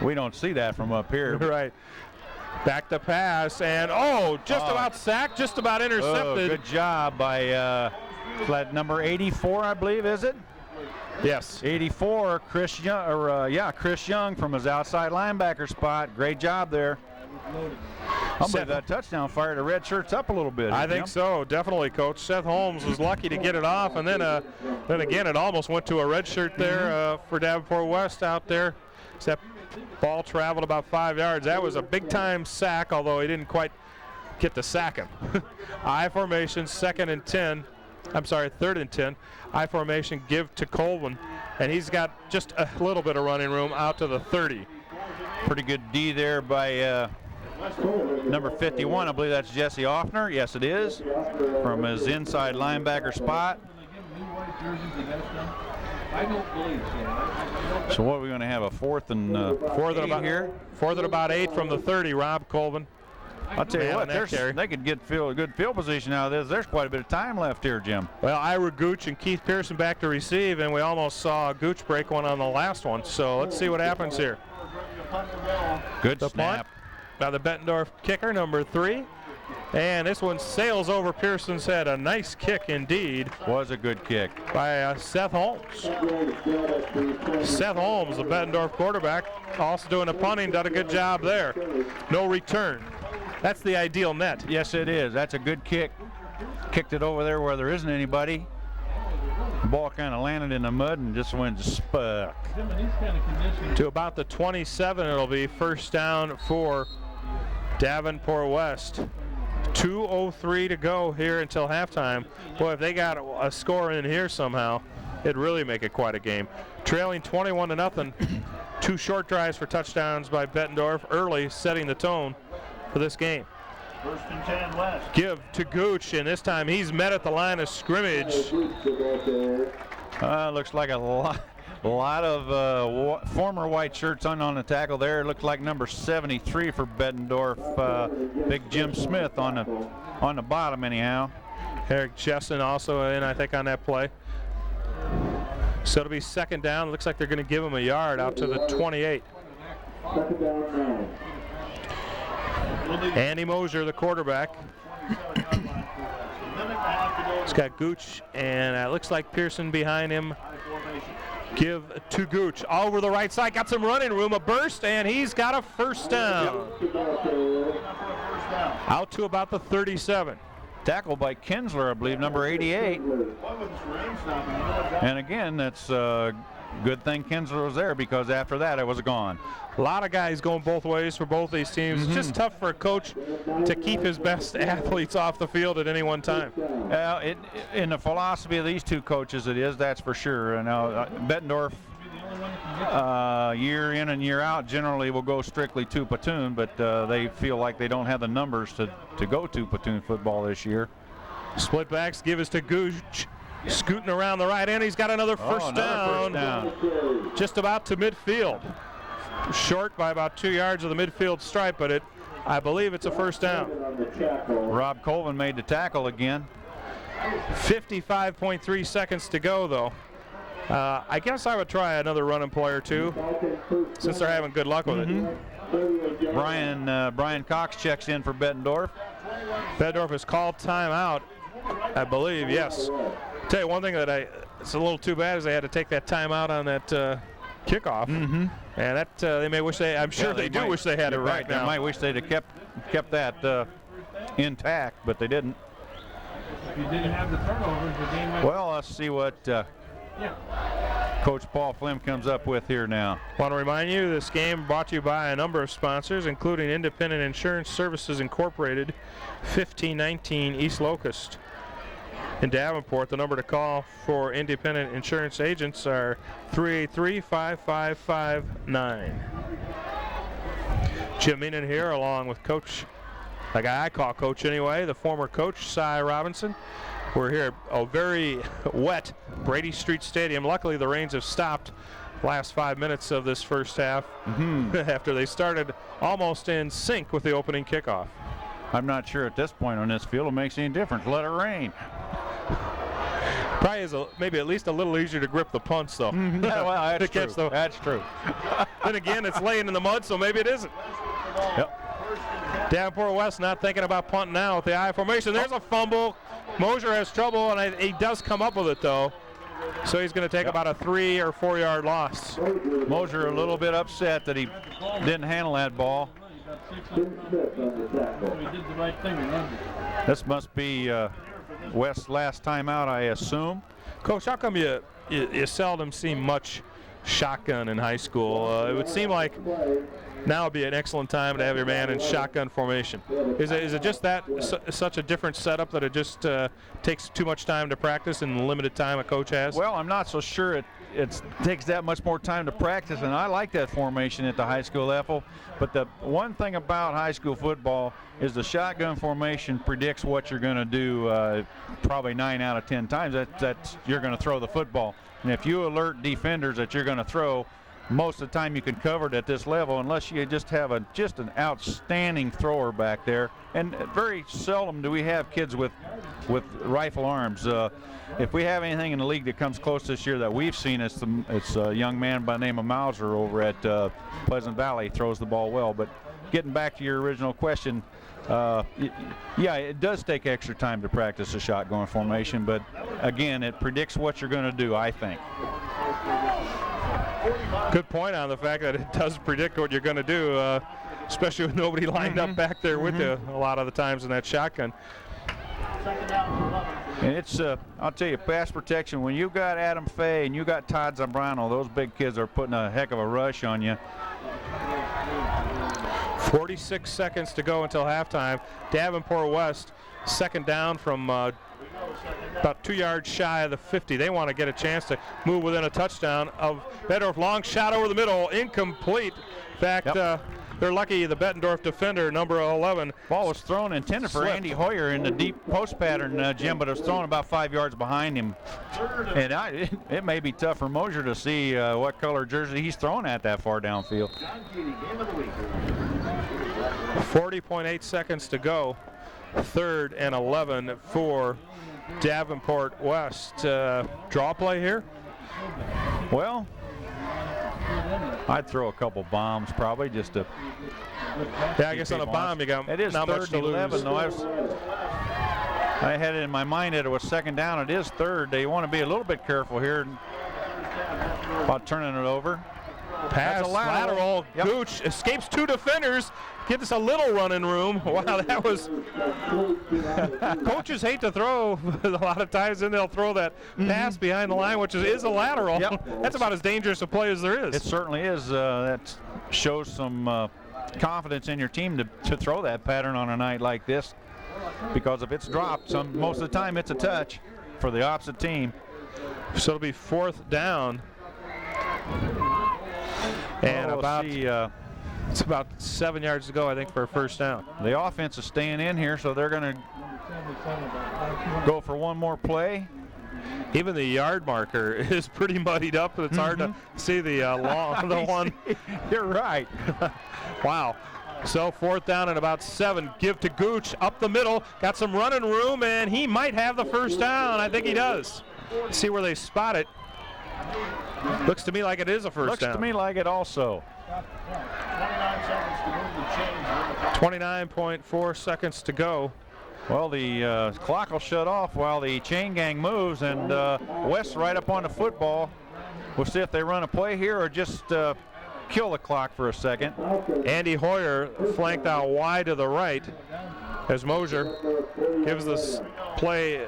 we don't see that from up here. Right. Back to pass, and just about sacked, just about intercepted. Oh, good job by number 84, I believe, is it? Yes. 84, Chris Young, Chris Young from his outside linebacker spot. Great job there. I believe that touchdown fired the red shirts up a little bit. I think so, definitely, Coach. Seth Holmes was lucky to get it off, and then again, it almost went to a red shirt there for Davenport West out there. Except ball traveled about 5 yards. That was a big-time sack, although he didn't quite get to sack him. I formation, 3rd and 10. I formation, give to Colvin, and he's got just a little bit of running room out to the 30. Pretty good D there by number 51. I believe that's Jesse Offner. Yes, it is. From his inside linebacker spot. So what are we going to have, a fourth and about 8 from the 30, Rob Colvin. I'll tell you what, they could get a good field position out of this. There's quite a bit of time left here, Jim. Well, Ira Gooch and Keith Pearson back to receive, and we almost saw Gooch break one on the last one. So let's see what happens here. Good snap. Punt by the Bettendorf kicker, number 3. And this one sails over Pearson's head. A nice kick indeed. Was a good kick. By Seth Holmes. Seth Holmes, the Bettendorf quarterback, also doing the punting, done a good job there. No return. That's the ideal net. Yes, it is. That's a good kick. Kicked it over there where there isn't anybody. The ball kind of landed in the mud and just went spuck. To about the 27, it'll be first down for Davenport West. 2:03 to go here until halftime. Boy, if they got a score in here somehow, it'd really make it quite a game. Trailing 21-0. 2 short drives for touchdowns by Bettendorf early, setting the tone for this game. 1st and 10 West. Give to Gooch, and this time he's met at the line of scrimmage. Looks like a lot of former white shirts on the tackle there. It looked like number 73 for Bettendorf, Big Jim Smith on the bottom anyhow. Eric Jessen also in, I think, on that play. So it'll be second down. Looks like they're going to give him a yard out to the 28. Andy Mosier, the quarterback. He's got Gooch, and it looks like Pearson behind him. Give to Gooch over the right side. Got some running room, a burst, and he's got a first down. Out to about the 37. Tackle by Kinsler, I believe, number 88. And again, that's good thing Kinsler was there, because after that it was gone. A lot of guys going both ways for both these teams. It's just tough for a coach to keep his best athletes off the field at any one time. In the philosophy of these two coaches, it is, that's for sure. And Bettendorf, year in and year out, generally will go strictly two platoon, but they feel like they don't have the numbers to go two platoon football this year. Split backs, give us to Gooch. Scooting around the right end. He's got another first down. Just about to midfield. Short by about 2 yards of the midfield stripe, but I believe it's a first down. Rob Colvin made the tackle again. 55.3 seconds to go, though. I guess I would try another running play or two, since they're having good luck with it. Brian Cox checks in for Bettendorf. Bettendorf has called timeout, I believe, yes. Tell you one thing that it's a little too bad is they had to take that timeout on that kickoff, and that they may wish I'm sure they do wish they had it right now. They might wish they'd have kept that intact, but they didn't. If you didn't have the turnovers, the game might. Well, let's see what Coach Paul Flynn comes up with here now. Want to remind you, this game brought to you by a number of sponsors, including Independent Insurance Services Incorporated, 1519 East Locust. In Davenport, the number to call for independent insurance agents are 383-5559. Jim Meenan here, along with Coach, the guy I call Coach anyway, the former coach, Cy Robinson. We're here at a very wet Brady Street Stadium. Luckily, the rains have stopped last 5 minutes of this first half after they started almost in sync with the opening kickoff. I'm not sure at this point on this field it makes any difference. Let it rain. Probably is maybe at least a little easier to grip the punts, though. Well, that's true. That's true. Then again, it's laying in the mud, so maybe it isn't. Yep. Davenport West not thinking about punting now with the I formation. There's a fumble. Mosier has trouble, and he does come up with it, though. So he's going to take about a 3 or 4 yard loss. Mosier a little bit upset that he didn't handle that ball. This must be West's last time out, I assume. Coach, how come you seldom see much shotgun in high school? It would seem like now would be an excellent time to have your man in shotgun formation. Is it just that such a different setup that it just takes too much time to practice in the limited time a coach has? Well, I'm not so sure it takes that much more time to practice, and I like that formation at the high school level. But the one thing about high school football is the shotgun formation predicts what you're going to do probably 9 out of 10 times. That's you're going to throw the football. And if you alert defenders that you're going to throw, most of the time you can cover it at this level unless you just have an outstanding thrower back there. And very seldom do we have kids with rifle arms. If we have anything in the league that comes close this year that we've seen, it's a young man by the name of Mauser over at Pleasant Valley. Throws the ball well. But getting back to your original question, yeah, it does take extra time to practice a shotgun formation, but again, it predicts what you're going to do, I think. Good point on the fact that it does predict what you're going to do, especially with nobody lined up back there with you a lot of the times in that shotgun. And it's, I'll tell you, pass protection, when you got Adam Fay and you got Todd Zambrano, those big kids are putting a heck of a rush on you. 46 seconds to go until halftime. Davenport West, second down from about 2 yards shy of the 50. They want to get a chance to move within a touchdown of Bettendorf. Long shot over the middle, incomplete. In fact, they're lucky the Bettendorf defender, number 11. Ball was thrown intended for Andy Hoyer in the deep post pattern, Jim, but it was thrown about 5 yards behind him. And it may be tough for Mosier to see what color jersey he's throwing at that far downfield. 40.8 seconds to go. 3rd and 11 for Davenport West. Draw play here? Well, I'd throw a couple bombs probably just to. Yeah, I guess on a bomb you got it is not much to 11 lose. though. I had it in my mind that it was second down. It is third. They want to be a little bit careful here about turning it over. Pass, That's a lateral. Yep. Gooch escapes 2 defenders, gets a little running room. Wow, that was... Coaches hate to throw a lot of times, then they'll throw that pass behind the line, which is a lateral. Yep. That's about as dangerous a play as there is. It certainly is. That shows some confidence in your team to throw that pattern on a night like this, because if it's dropped, most of the time it's a touch for the opposite team. So it'll be 4th down. And it's about 7 yards to go, I think, for a first down. The offense is staying in here, so they're going to go for one more play. Even the yard marker is pretty muddied up. It's hard to see the one. You're right. Wow. So 4th down and about 7. Give to Gooch up the middle. Got some running room, and he might have the first down. I think he does. See where they spot it. Looks to me like it is a first down. Looks to me like it also. 29.4 seconds to go. Well, the clock will shut off while the chain gang moves, and West's right up on the football. We'll see if they run a play here or just kill the clock for a second. Andy Hoyer flanked out wide to the right as Mosier gives this play,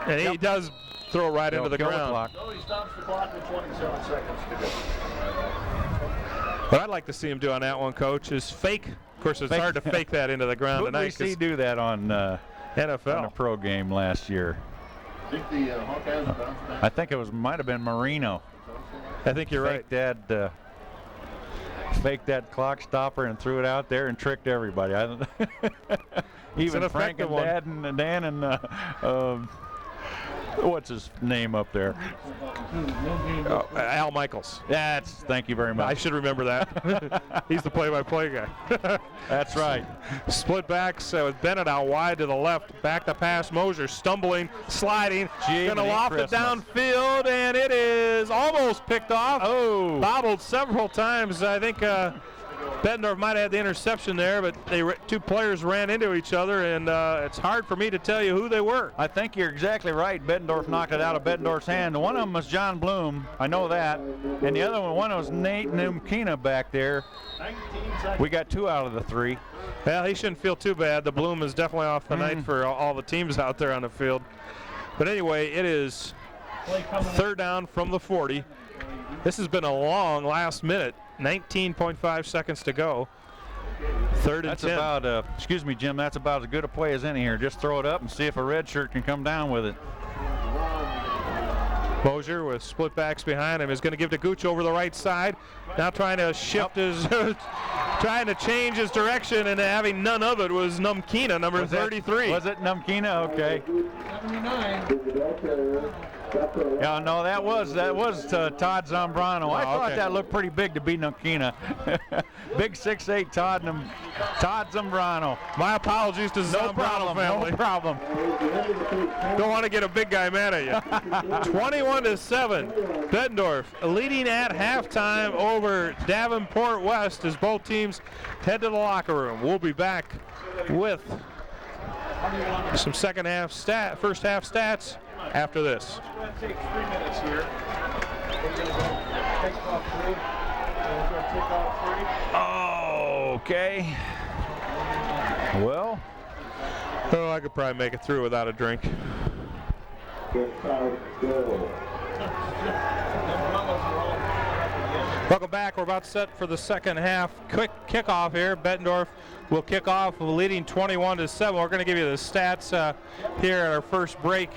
and he does throw right into the ground. No, he stops the clock with 27 seconds to go. What I'd like to see him do on that one, Coach, is fake. Of course, it's hard to fake that into the ground Who did tonight. we see do that on NFL. on a pro game last year? I think the Hawkeyes bounced back. I think it might have been Marino. I think you're right. Faked that clock stopper and threw it out there and tricked everybody. Even Frank and Dad and Dan and what's his name up there? Al Michaels. Thank you very much. I should remember that. He's the play-by-play guy. That's right. Split backs with Bennett out wide to the left. Back to pass. Mosier stumbling, sliding. Gonna loft it downfield, and it is almost picked off. Oh. Bobbled several times. I think Bettendorf might have had the interception there, but 2 players ran into each other, and it's hard for me to tell you who they were. I think you're exactly right. Bettendorf knocked it out of Bettendorf's hand. One of them was John Bloom. I know that. And the other one was Nate Numkina back there. We got 2 out of the 3. Well, he shouldn't feel too bad. The Bloom is definitely off the night for all the teams out there on the field. But anyway, it is 3rd down from the 40. This has been a long last minute. 19.5 seconds to go. 3rd and 10. About, excuse me, Jim, that's about as good a play as any here. Just throw it up and see if a red shirt can come down with it. Mosier with split backs behind him is going to give to Gooch over the right side. Now trying to shift his, trying to change his direction, and having none of it was Numkina, number 33. Was it Numkina? Okay. 79. Yeah, no, that was Todd Zambrano. I thought that looked pretty big to be Numkina. Big 6'8" Todd Zambrano. My apologies to Zambrano family. No problem. Don't want to get a big guy mad at you. 21-7. Bettendorf leading at halftime over Davenport West as both teams head to the locker room. We'll be back with some first half stats after this. Take 3 minutes here. Okay. Well, I could probably make it through without a drink. Welcome back. We're about set for the second half. Quick kickoff here. Bettendorf will kick off leading 21-7. We're going to give you the stats here at our first break.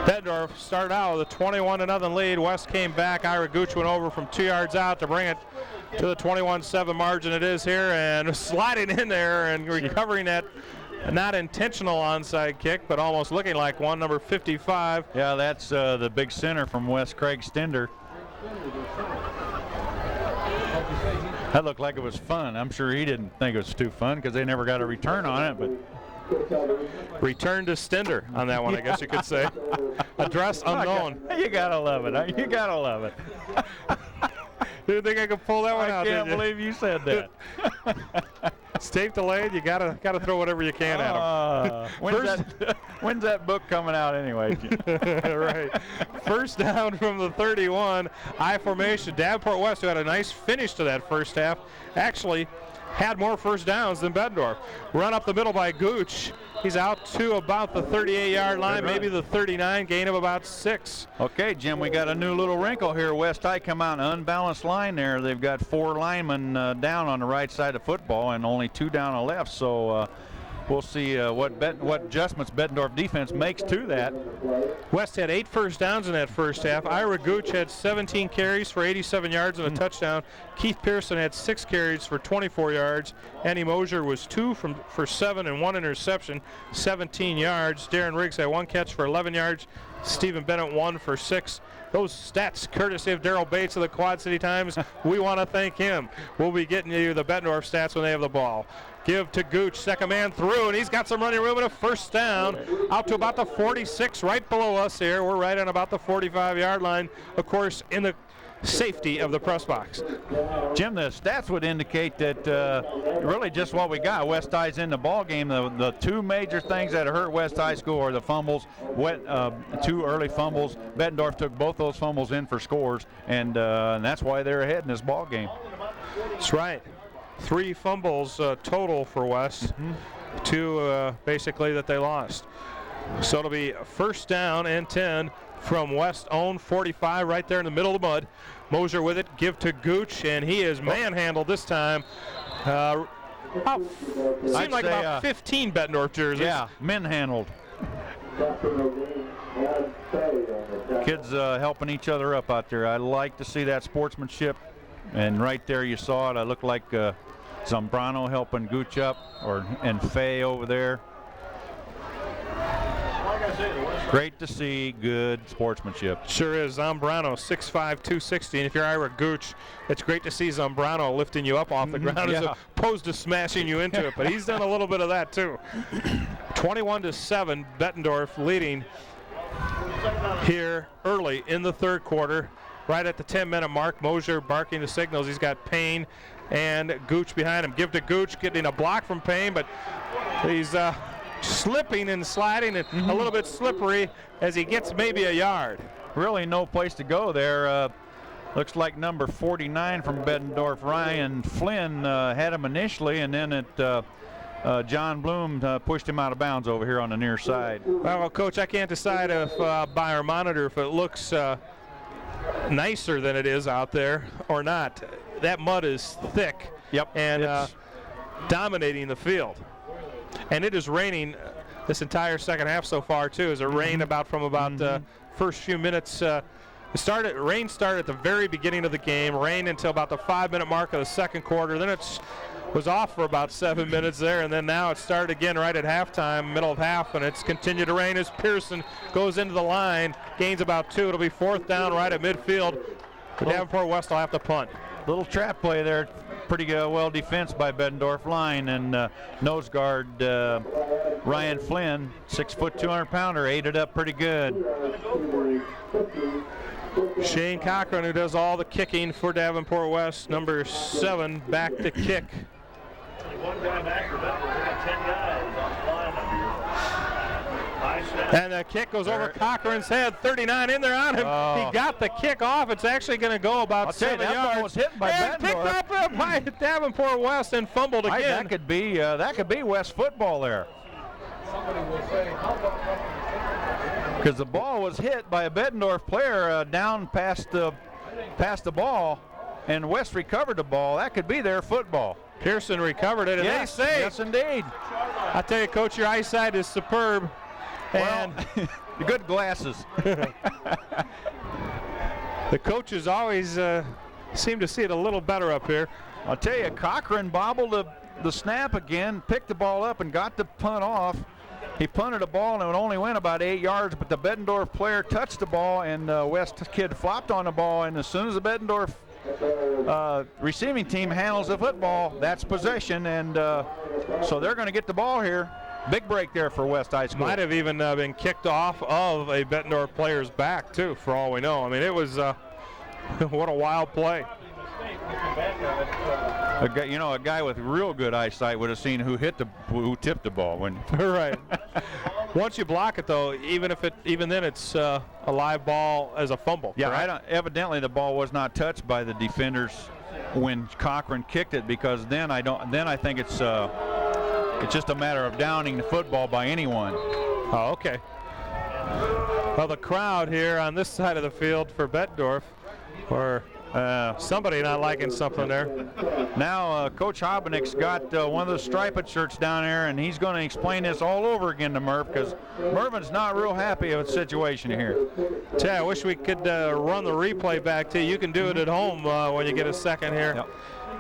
Bettendorf started out with a 21-0 lead. West came back. Ira Gooch went over from 2 yards out to bring it to the 21-7 margin it is here, and sliding in there and recovering that not intentional onside kick, but almost looking like one, number 55. Yeah, that's the big center from West, Craig Stender. That looked like it was fun. I'm sure he didn't think it was too fun because they never got a return on it, but return to Stender on that one, I guess you could say. Address unknown. You gotta love it. You gotta love it. Didn't think I could pull that one I out, did can't you? believe you said that. It's tape delayed. You gotta throw whatever you can at them. When's that book coming out anyway? Right. First down from the 31. I formation. Davenport West, who had a nice finish to that first half, actually had more first downs than Bettendorf. Run up the middle by Gooch. He's out to about the 38-yard line, maybe the 39, gain of about 6. Okay, Jim, we got a new little wrinkle here. West High come out an unbalanced line there. They've got 4 linemen down on the right side of football and only 2 down on the left. So we'll see what adjustments Bettendorf defense makes to that. West had 8 first downs in that first half. Ira Gooch had 17 carries for 87 yards and a touchdown. Keith Pearson had 6 carries for 24 yards. Andy Mosier was 2 for 7 and 1 interception, 17 yards. Darren Riggs had 1 catch for 11 yards. Stephen Bennett 1 for 6. Those stats courtesy of Darrell Bates of the Quad City Times. We want to thank him. We'll be getting you the Bettendorf stats when they have the ball. Give to Gooch, second man through, and he's got some running room and a first down out to about the 46, right below us here. We're right on about the 45-yard line, of course, in the safety of the press box. Jim, the stats would indicate that really just what we got. West High's in the ball game. The 2 major things that hurt West High School are the fumbles, 2 early fumbles. Bettendorf took both those fumbles in for scores, and that's why they're ahead in this ball game. That's right. 3 fumbles total for West, 2 basically that they lost. So it'll be first down and 10 from West own 45 right there in the middle of the mud. Mosier with it, give to Gooch, and he is manhandled this time. Seemed like about 15 Bettendorf jerseys. Yeah, men handled. Kids helping each other up out there. I like to see that sportsmanship. And right there you saw it. I looked like Zambrano helping Gooch up, and Fay over there. Great to see good sportsmanship. Sure is. Zambrano, 6'5", 260. And if you're Ira Gooch, it's great to see Zambrano lifting you up off the ground as opposed to smashing you into it. But he's done a little bit of that too. 21-7, Bettendorf leading here early in the third quarter. Right at the 10-minute mark, Mosier barking the signals. He's got Payne and Gooch behind him. Give to Gooch, getting a block from Payne, but he's slipping and sliding and a little bit slippery as he gets maybe a yard. Really no place to go there. Looks like number 49 from Bettendorf, Ryan Flynn, had him initially, and then John Bloom pushed him out of bounds over here on the near side. Well, Coach, I can't decide if by our monitor if it looks nicer than it is out there or not. That mud is thick. Yep. And dominating the field. And it is raining this entire second half so far too. As it rained from about first few minutes. Rain started at the very beginning of the game. Rained until about the 5-minute mark of the second quarter. Then it was off for about 7 minutes there, and then now it started again right at halftime, middle of half, and it's continued to rain as Pearson goes into the line, gains about 2. It'll be fourth down right at midfield. The Davenport West will have to punt. Little trap play there, pretty well defensed by Bettendorf line, and nose guard Ryan Flynn, 6 foot 200-pounder, ate it up pretty good. Shane Cochran, who does all the kicking for Davenport West, number 7, back to kick. One guy back for Bettendorf. We got 10 guys on the line up here. And the kick goes over Cochran's head. 39 in there on him. He got the kick off. It's actually going to go about 7 yards. That ball was hit by and picked up by Davenport West and fumbled again. That could be West football there. Because the ball was hit by a Bettendorf player down past the ball, and West recovered the ball. That could be their football. Pearson recovered it, and they say, yes, indeed. I tell you, Coach, your eyesight is superb. Well, the good glasses. The coaches always seem to see it a little better up here. I'll tell you, Cochran bobbled the snap again, picked the ball up, and got the punt off. He punted the ball, and it only went about 8 yards, but the Bettendorf player touched the ball, and the West kid flopped on the ball, and as soon as the Bettendorf receiving team handles the football, that's possession, and so they're going to get the ball here. Big break there for West High School. Might have even been kicked off of a Bettendorf player's back, too, for all we know. I mean, it was what a wild play. A guy, you know, a guy with real good eyesight would have seen who tipped the ball when. Right. Once you block it, though, even then it's a live ball as a fumble. Yeah, evidently the ball was not touched by the defenders when Cochran kicked it, because then I think it's just a matter of downing the football by anyone. Oh, okay. Well, the crowd here on this side of the field for Bettendorf, or somebody not liking something there. Now Coach Hobenick's got one of the striped shirts down there, and he's going to explain this all over again to Merv, because Mervin's not real happy with the situation here. I wish we could run the replay back to you. You can do it at home when you get a second here. Yep.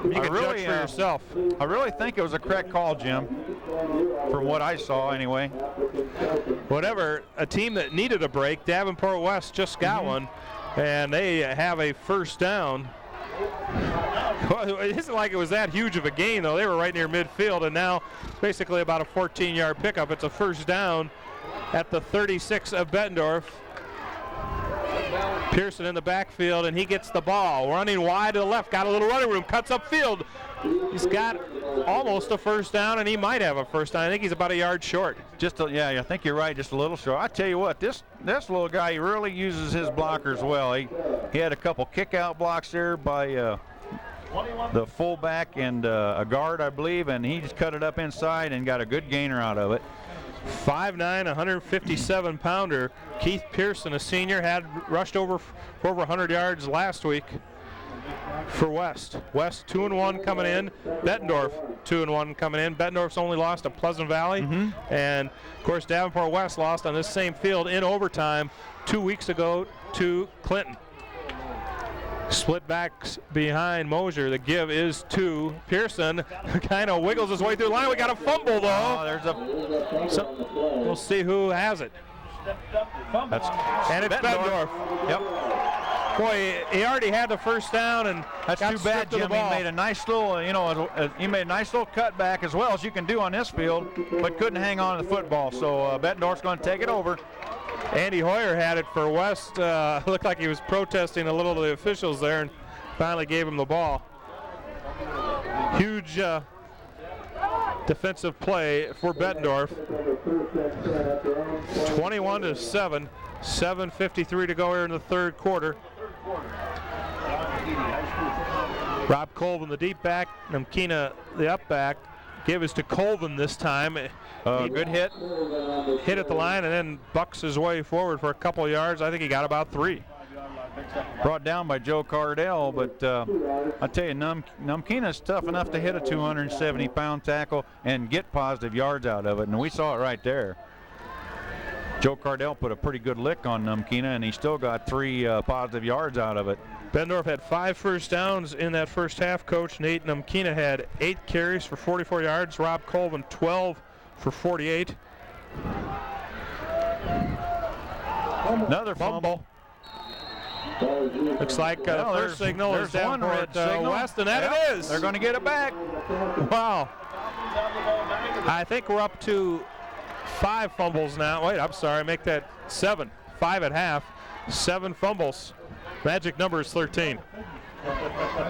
You can judge for yourself. I really think it was a correct call, Jim, from what I saw anyway. Whatever, a team that needed a break, Davenport West just got one, and they have a first down. Well, it isn't like it was that huge of a gain, though. They were right near midfield, and now basically about a 14-yard pickup. It's a first down at the 36 of Bettendorf. Pearson in the backfield, and he gets the ball. Running wide to the left, got a little running room, cuts upfield. He's got almost a first down, and he might have a first down. I think he's about a yard short. Yeah, I think you're right, just a little short. I tell you what, this little guy, he really uses his blockers well. He had a couple kick-out blocks there by the fullback and a guard, I believe, and he just cut it up inside and got a good gainer out of it. 5'9", 157-pounder Keith Pearson, a senior, had rushed for over 100 yards last week for West. West 2-1 coming in. Bettendorf 2-1 coming in. Bettendorf's only lost to Pleasant Valley, and of course Davenport West lost on this same field in overtime 2 weeks ago to Clinton. Split backs behind Mosier. The give is to Pearson. Kind of wiggles his way through the line. We got a fumble, though. We'll see who has it. And it's Bettendorf. Yep. Boy, he already had the first down, and that's too bad, Jim. He made a nice little, he made a nice little cutback, as well as you can do on this field, but couldn't hang on to the football. So Bettendorf's going to take it over. Andy Hoyer had it for West. Looked like he was protesting a little to the officials there, and finally gave him the ball. Huge defensive play for Bettendorf. 21-7, 7:53 to go here in the third quarter. Rob Colvin, the deep back, Namkina, the up back. Give is to Colvin this time. Good hit. Hit at the line and then bucks his way forward for a couple of yards. I think he got about 3. Brought down by Joe Cardell, but I tell you, Namkina's tough enough to hit a 270-pound tackle and get positive yards out of it, and we saw it right there. Joe Cardell put a pretty good lick on Namkina, and he still got 3 positive yards out of it. Bettendorf had 5 first downs in that first half. Coach Nate Namkina had 8 carries for 44 yards. Rob Colvin 12 for 48. Another fumble. Looks like the first signal is Davenport West, and that it is. They're going to get it back. Wow. I think we're up to 5 fumbles now. Wait, I'm sorry, make that 7. 5 at half, 7 fumbles. Magic number is 13.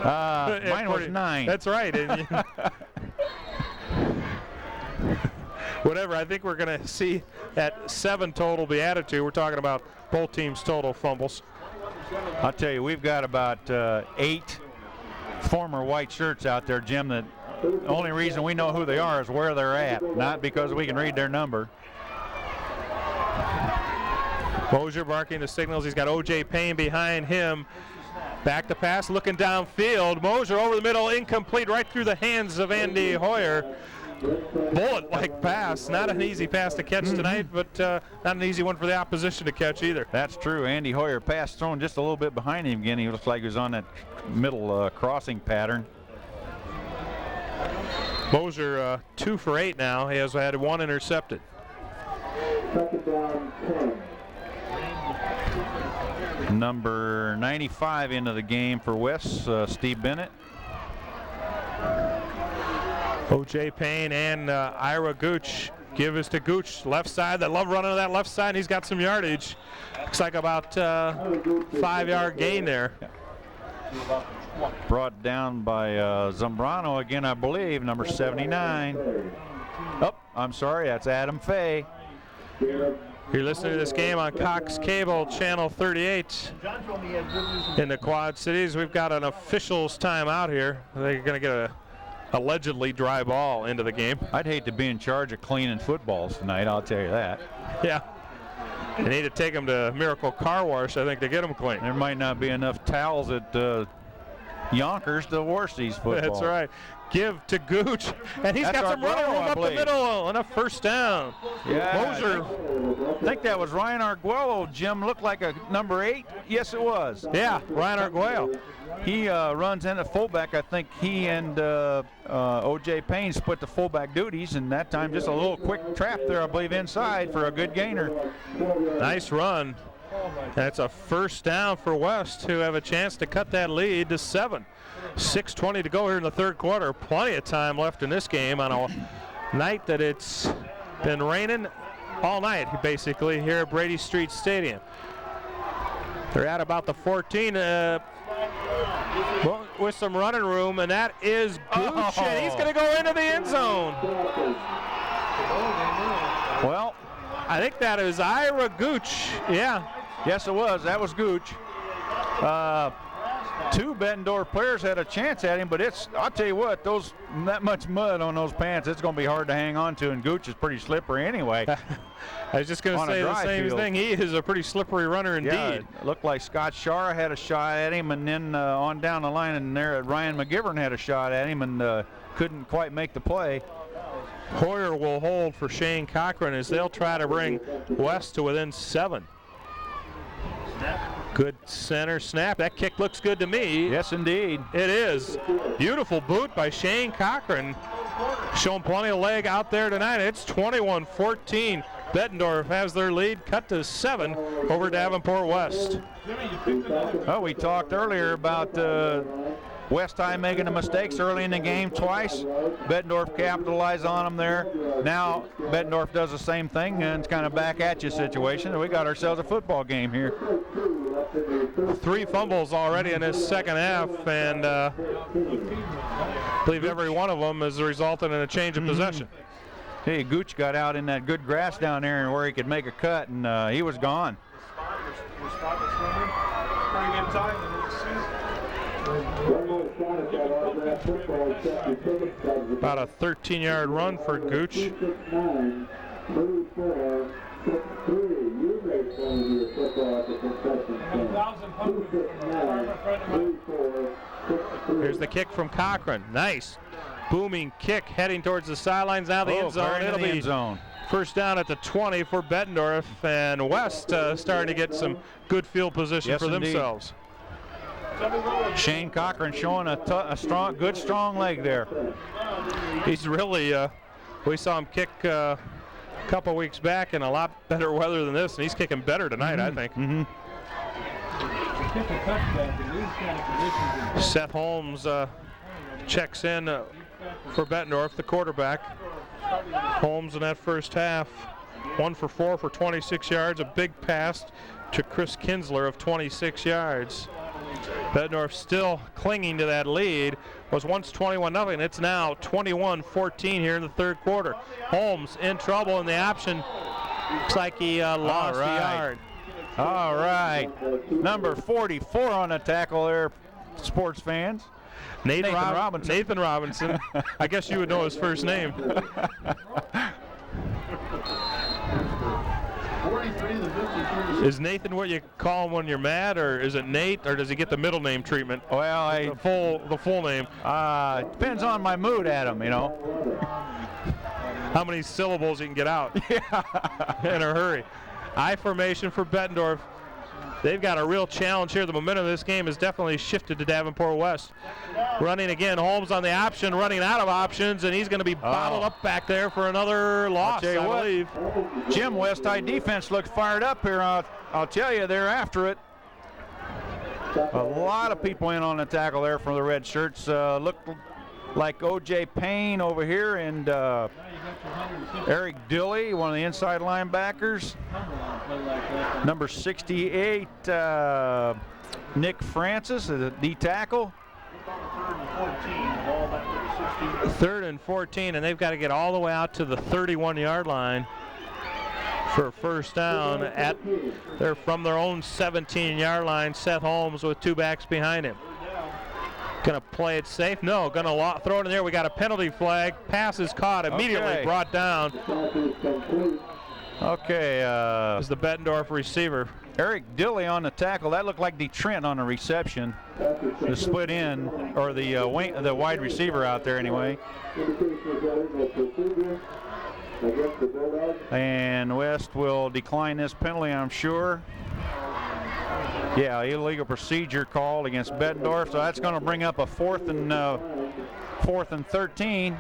Mine was 9. That's right. Whatever, I think we're going to see that 7 total be added to. We're talking about both teams' total fumbles. I'll tell you, we've got about 8 former white shirts out there, Jim, that the only reason we know who they are is where they're at, not because we can read their number. Mosier barking the signals. He's got O.J. Payne behind him. Back to pass, looking downfield. Mosier over the middle, incomplete, right through the hands of Andy Hoyer. Bullet-like pass. Not an easy pass to catch tonight, but not an easy one for the opposition to catch either. That's true. Andy Hoyer pass thrown just a little bit behind him again. He looks like he was on that middle crossing pattern. Mosier 2 for 8 now. He has had 1 intercepted. Number 95 into the game for West, Steve Bennett. O.J. Payne and Ira Gooch. Give is to Gooch, left side. They love running to that left side, and he's got some yardage. Looks like about 5-yard gain there. Brought down by Zambrano again, I believe, number 79. Oh, I'm sorry, that's Adam Fay. You're listening to this game on Cox Cable, Channel 38 in the Quad Cities. We've got an officials timeout here. They're going to get a allegedly dry ball into the game. I'd hate to be in charge of cleaning footballs tonight, I'll tell you that. Yeah. You need to take them to Miracle Car Wash, I think, to get them clean. There might not be enough towels at Yonkers to wash these footballs. That's right. Give to Gooch, and he's got some running room up the middle, and a first down. Yeah. Moser. I think that was Ryan Arguello. Jim looked like a number 8. Yes, it was. Yeah, Ryan Arguello. He runs in at fullback. I think he and O.J. Payne split the fullback duties, and that time just a little quick trap there, I believe, inside for a good gainer. Nice run. That's a first down for West, who have a chance to cut that lead to 7. 6:20 to go here in the third quarter. Plenty of time left in this game on a night that it's been raining all night, basically, here at Brady Street Stadium. They're at about the 14 with some running room, and that is Gooch, and he's going to go into the end zone. Well, I think that is Ira Gooch. Yeah. Yes, it was. That was Gooch. 2 Bettendorf players had a chance at him, but I'll tell you what, that much mud on those pants, it's going to be hard to hang on to, and Gooch is pretty slippery anyway. I was just going to say the same thing. He is a pretty slippery runner indeed. Yeah, it looked like Scott Shara had a shot at him, and then on down the line, and there Ryan McGivern had a shot at him and couldn't quite make the play. Hoyer will hold for Shane Cochran as they'll try to bring West to within 7. Good center snap. That kick looks good to me. Yes, indeed. It is. Beautiful boot by Shane Cochran. Showing plenty of leg out there tonight. It's 21-14. Bettendorf has their lead cut to 7 over Davenport West. Oh, we talked earlier about West High making the mistakes early in the game twice. Bettendorf capitalized on them there. Now Bettendorf does the same thing, and it's kind of back at you situation. We got ourselves a football game here. 3 fumbles already in this second half, and I believe every one of them has resulted in a change of possession. Hey, Gooch got out in that good grass down there and where he could make a cut, and he was gone. About a 13-yard run for Gooch. Here's the kick from Cochran. Nice. Booming kick heading towards the sidelines. Now the end zone. It'll be first down at the 20 for Bettendorf, and West starting to get some good field position for themselves. Shane Cochran showing a strong leg there. He's really, we saw him kick a couple weeks back in a lot better weather than this, and he's kicking better tonight, I think. Seth Holmes checks in for Bettendorf, the quarterback. Holmes in that first half, 1 for 4 for 26 yards, a big pass to Chris Kinsler of 26 yards. Bettendorf still clinging to that lead. Was once 21-0. It's now 21-14 here in the third quarter. Holmes in trouble in the option. Looks like he lost a yard. All right. Number 44 on the tackle there, sports fans. Nathan Robinson. Nathan Robinson. I guess you would know his first name. Is Nathan what you call him when you're mad, or is it Nate, or does he get the middle name treatment? Well, the full name. Depends on my mood, Adam, you know. How many syllables you can get out in a hurry. I formation for Bettendorf. They've got a real challenge here. The momentum of this game has definitely shifted to Davenport West. Running again, Holmes on the option, running out of options, and he's going to be bottled up back there for another loss, I believe. Jim, West High defense looks fired up here. I'll tell you, they're after it. A lot of people in on the tackle there from the red shirts. Look like O.J. Payne over here, and Eric Dilley, one of the inside linebackers. Number 68, Nick Francis, the D tackle. 14. Ball back to the 16. 3rd and 14, and they've got to get all the way out to the 31-yard line for a first down they're from their own 17-yard line. Seth Holmes with 2 backs behind him. Gonna play it safe? No, gonna throw it in there. We got a penalty flag. Pass is caught, immediately brought down. Okay. Is the Bettendorf receiver. Eric Dilley on the tackle. That looked like DeTrent on the reception. The split end, or the wide receiver out there anyway. And West will decline this penalty, I'm sure. Yeah, illegal procedure called against Bettendorf, so that's going to bring up a 4th and 13.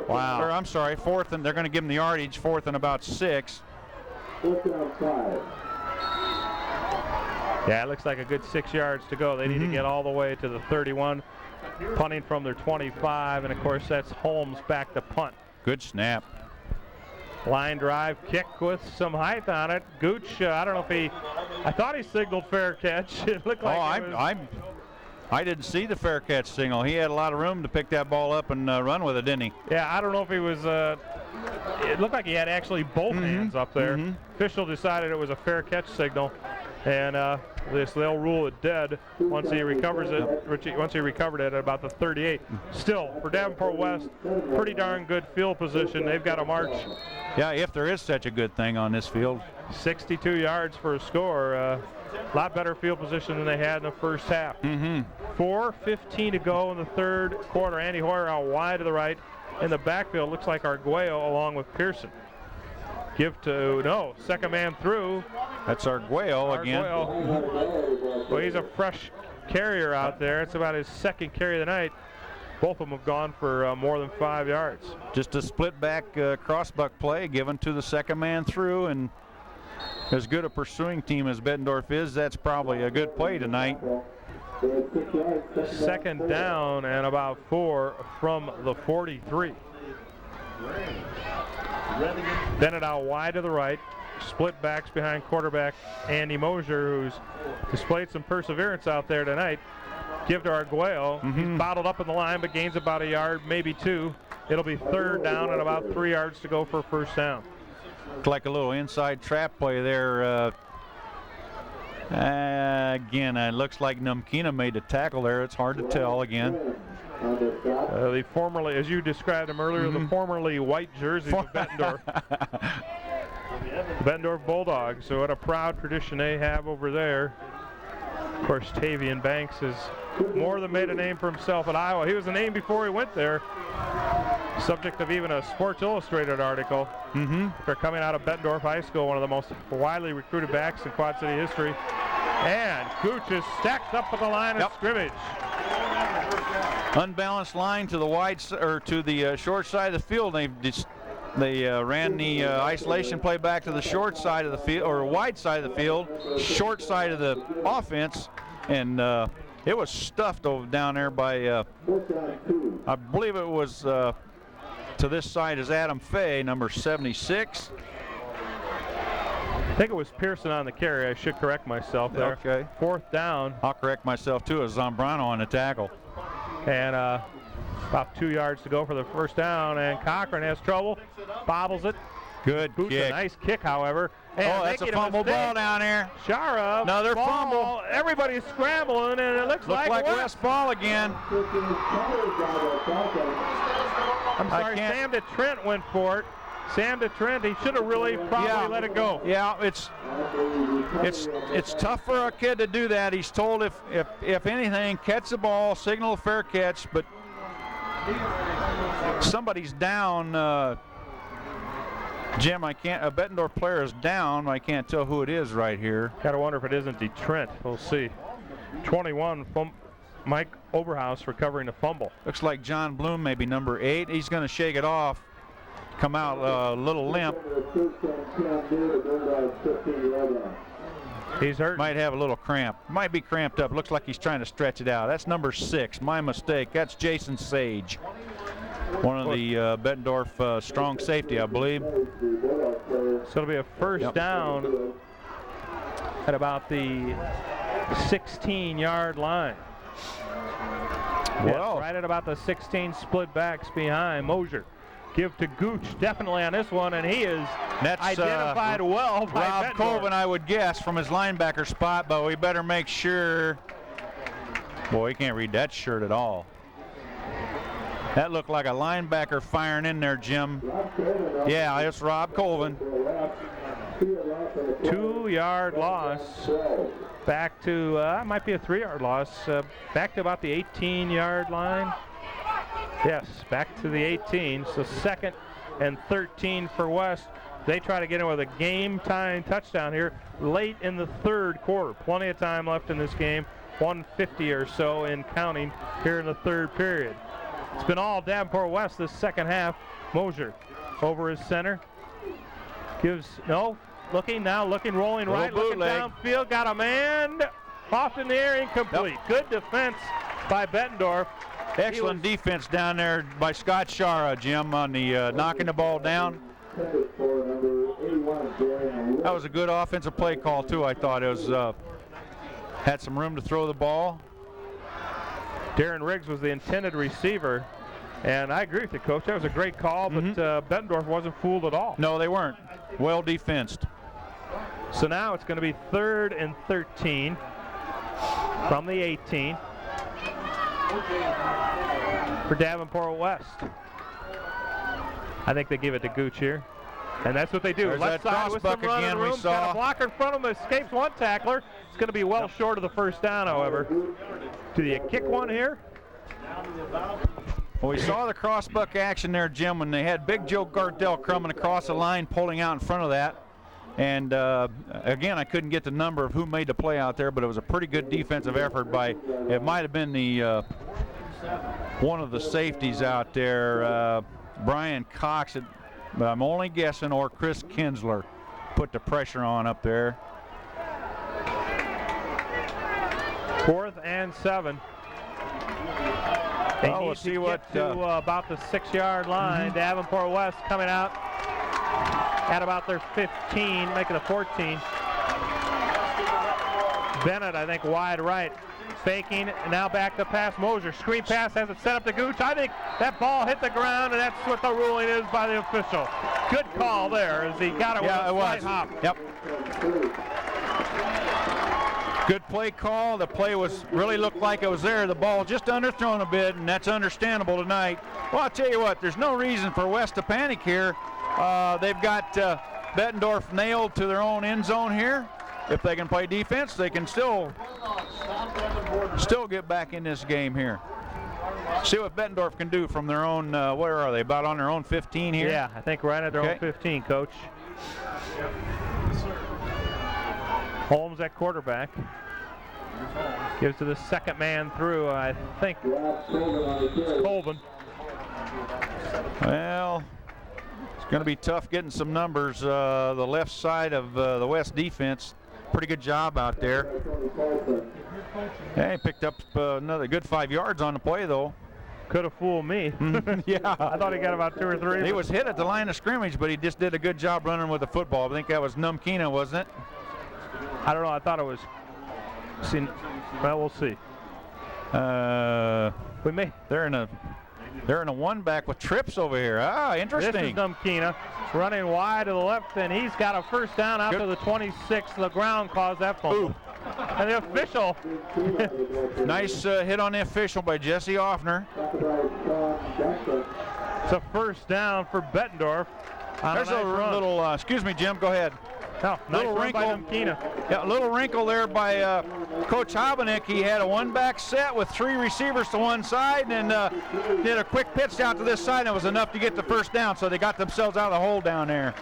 Wow. Or, I'm sorry, 4th, and they're going to give them the yardage, 4th and about 6. Yeah, it looks like a good 6 yards to go. They need to get all the way to the 31, punting from their 25, and of course that's Holmes back to punt. Good snap. Line drive kick with some height on it. Gooch, I don't know if I thought he signaled fair catch. It looked like I didn't see the fair catch signal. He had a lot of room to pick that ball up and run with it, didn't he? Yeah, I don't know if he was, it looked like he had actually both hands up there. Official decided it was a fair catch signal, and they'll rule it dead once he recovers it. Once he recovered it at about the 38. Still, for Davenport West, pretty darn good field position. They've got a march. Yeah, if there is such a good thing on this field. 62 yards for a score. A lot better field position than they had in the first half. 4:15 to go in the 3rd quarter. Andy Hoyer out wide to the right. In the backfield, looks like Arguello along with Pearson. Second man through. That's Arguello again. Well, he's a fresh carrier out there. It's about his 2nd carry of the night. Both of them have gone for more than 5 yards. Just a split back crossbuck play given to the 2nd man through, and as good a pursuing team as Bettendorf is, that's probably a good play tonight. 2nd down and about 4 from the 43. Bennett out wide to the right. Split backs behind quarterback Andy Mosier, who's displayed some perseverance out there tonight. Give to Arguello. He's bottled up in the line, but gains about a yard, maybe 2. It'll be 3rd down and about 3 yards to go for a first down. Looked like a little inside trap play there. Again, it looks like Numkina made the tackle there. It's hard to tell again. The formerly, as you described him earlier, the formerly white jerseys of Bettendorf. The Bettendorf Bulldogs. So what a proud tradition they have over there. Of course, Tavian Banks has more than made a name for himself at Iowa. He was a name before he went there. Subject of even a Sports Illustrated article. They're coming out of Bettendorf High School, one of the most widely recruited backs in Quad City history. And Gooch is stacked up at the line of scrimmage. Unbalanced line to the short side of the field. They ran the isolation play back to the short side of the field, or wide side of the field, short side of the offense, and it was stuffed over down there by, I believe it was to this side is Adam Fay, number 76. I think it was Pearson on the carry. I should correct myself there. Okay. 4th down. I'll correct myself too. It was Zambrano on the tackle. And about 2 yards to go for the first down, and Cochran has trouble, bobbles it. Good kick. A nice kick, however. And that's a fumble ball down there. Shara. Another fumble. Everybody's scrambling, and it looks like West ball again. I'm sorry, Sam DeTrent went for it. Sam DeTrent, he should have really probably let it go. Yeah, it's tough for a kid to do that. He's told if anything, catch the ball, signal a fair catch, but somebody's down. Jim, a Bettendorf player is down. I can't tell who it is right here. Gotta wonder if it isn't DeTrent. We'll see. 21, Mike Oberhaus recovering a fumble. Looks like John Bloom, maybe number 8. He's going to shake it off. Come out a little limp. He's hurt. Might have a little cramp. Might be cramped up. Looks like he's trying to stretch it out. That's number 6. My mistake. That's Jason Sage. One of the Bettendorf strong safety, I believe. So it'll be a first down at about the 16-yard line. Well, right at about the 16 split backs behind. Mosier give to Gooch definitely on this one, and he is that's identified well by Rob Bettendorf. Colvin, I would guess, from his linebacker spot, but we better make sure. Boy, he can't read that shirt at all. That looked like a linebacker firing in there, Jim. Yeah, it's Rob Colvin. 2-yard loss. Back to, might be a 3-yard loss. Back to about the 18-yard line. Yes, back to the 18. So 2nd and 13 for West. They try to get in with a game-time touchdown here late in the 3rd quarter. Plenty of time left in this game. 150 or so in counting here in the 3rd period. It's been all Davenport West this 2nd half. Mosier over his center. Gives, no, looking now, rolling right, looking downfield. Got a man off in the air, incomplete. Yep. Good defense by Bettendorf. Excellent defense down there by Scott Shara, Jim, on the knocking the ball down. That was a good offensive play call, too, I thought. It was had some room to throw the ball. Darren Riggs was the intended receiver, and I agree with you, Coach. That was a great call, but Bettendorf wasn't fooled at all. No, they weren't. Well defensed. So now it's going to be 3rd and 13 from the 18 for Davenport West. I think they give it to Gooch here. And that's what they do. There's left that side with some run in the room. we saw. Got a blocker in front of him, escapes one tackler. It's going to be well short of the first down, however. Do you kick one here? Well, we saw the crossbuck action there, Jim, when they had Big Joe Gardell coming across the line, pulling out in front of that. And again, I couldn't get the number of who made the play out there, but it was a pretty good defensive effort by, it might have been the one of the safeties out there, Brian Cox, I'm only guessing, or Chris Kinsler put the pressure on up there. 4th and 7. They need see to what get to about the 6-yard line. Davenport West coming out at about their 15, making a 14. Bennett, I think, wide right. Faking, now back to pass. Mosier, screen pass, has it set up to Gooch. I think that ball hit the ground, and that's what the ruling is by the official. Good call there as he got it with a slight hop. Yep. Good play call. The play really looked like it was there. The ball just underthrown a bit, and that's understandable tonight. Well, I'll tell you what, there's no reason for West to panic here. They've got Bettendorf nailed to their own end zone here. If they can play defense, they can still get back in this game here. See what Bettendorf can do from their own, where are they, about on their own 15 here? Yeah, I think right at their own 15, Coach. Holmes at quarterback. Gives to the 2nd man through, I think it's Colvin. Well, it's going to be tough getting some numbers. The left side of the West defense, pretty good job out there. Yeah, he picked up another good 5 yards on the play, though. Could have fooled me. Yeah. I thought he got about 2 or 3. He was hit at the line of scrimmage, but he just did a good job running with the football. I think that was Numkina, wasn't it? I don't know. I thought it was. Well, we'll see. We may. They're in a one-back with trips over here. Ah, interesting. This is Numkina running wide to the left, and he's got a first down out to the 26. The ground caused that fumble. And the official. Nice hit on the official by Jesse Offner. It's a first down for Bettendorf. There's a little, excuse me, Jim, go ahead. Oh, little nice wrinkle. by Numkina. Yeah, a little wrinkle there by Coach Hobenick. He had a one-back set with 3 receivers to one side and did a quick pitch out to this side, and it was enough to get the first down, so they got themselves out of the hole down there.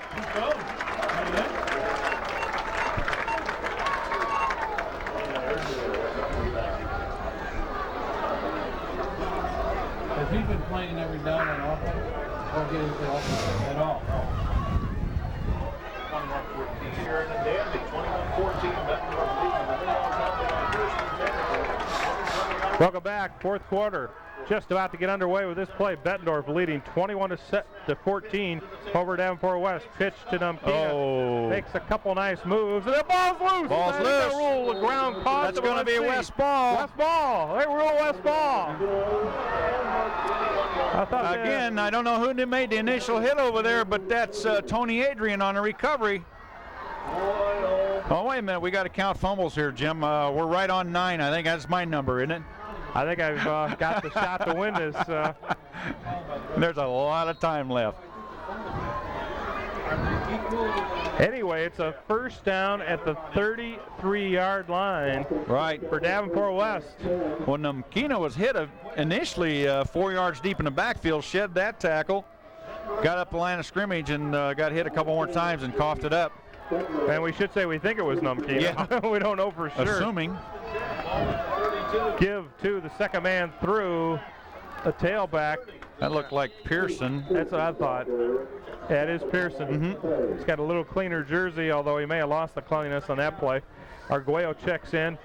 Has he been playing every down and offense? Or getting to offense at all? 21-14 here in the Dandy. 21-14. Bettendorf leading the Welcome back, 4th quarter. just about to get underway with this play. Bettendorf leading 21-14 over Davenport West. Pitch to Numkina. Oh. Makes a couple nice moves. And the ball's loose. Ball's They loose. rule the ground caught. That's going to be West ball. West ball. They rule West ball. I thought Again, I don't know who made the initial hit over there, but that's Tony Adrian on a recovery. Oh, wait a minute. We got to count fumbles here, Jim. We're right on 9. I think that's my number, isn't it? I think I've got the shot to win this. There's a lot of time left. Anyway, it's a first down at the 33-yard line. Right. For Davenport West. When Numkina was hit initially 4 yards deep in the backfield, shed that tackle, got up the line of scrimmage, and got hit a couple more times and coughed it up. And we should say we think it was Numkina. Yeah. We don't know for sure. Assuming. Give to the second man through a tailback. That looked like Pearson. That's what I thought. Yeah, it is Pearson. Mm-hmm. He's got a little cleaner jersey, although he may have lost the cleanliness on that play. Arguello checks in.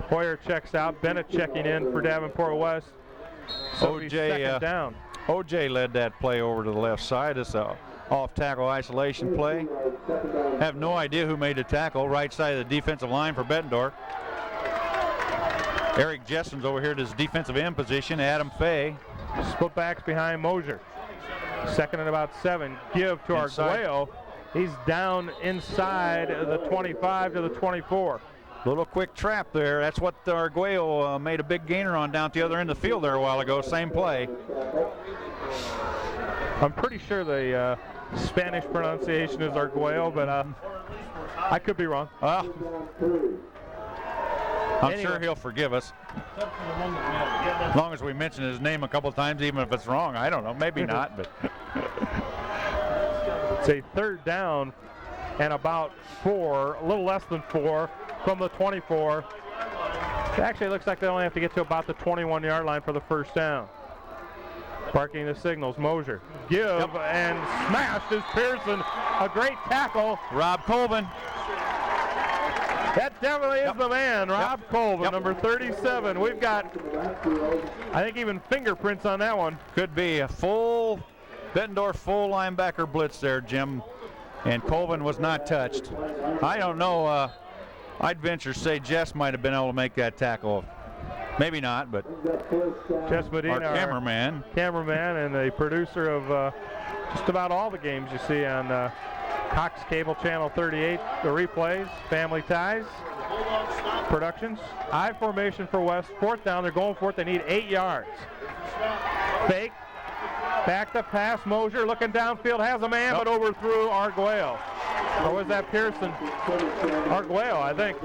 Hoyer checks out. Bennett checking in for Davenport West. So he's second down. OJ led that play over to the left side. It's a off-tackle isolation play. Have no idea who made the tackle. Right side of the defensive line for Bettendorf. Eric Jessens over here to his defensive end position. Adam Fay. Split backs behind Mosier. Second and about 7. Give to Arguello. He's down inside the 25 to the 24. Little quick trap there. That's what Arguello made a big gainer on down at the other end of the field there a while ago. Same play. I'm pretty sure the Spanish pronunciation is Arguello, but I could be wrong. I'm sure he'll forgive us. As long as we mention his name a couple times, even if it's wrong. I don't know. Maybe not, but. It's a third down and about 4, a little less than 4 from the 24. It actually looks like they only have to get to about the 21-yard line for the first down. Barking the signals. Mosier. Give and smashed is Pearson. A great tackle. Rob Colvin. That definitely is the man, Rob Colvin, number 37. We've got, I think, even fingerprints on that one. Could be a full Bettendorf full linebacker blitz there, Jim, and Colvin was not touched. I don't know. I'd venture to say Jess might have been able to make that tackle. Maybe not, but Jess Medina, our cameraman and the producer of just about all the games you see on Cox Cable Channel 38, the replays, Family Ties Productions. I formation for West, fourth down. They're going for it. They need 8 yards. Fake. Back to pass. Mosier looking downfield. Has a man, but overthrew Arguello. Or was that Pearson? Arguello, I think.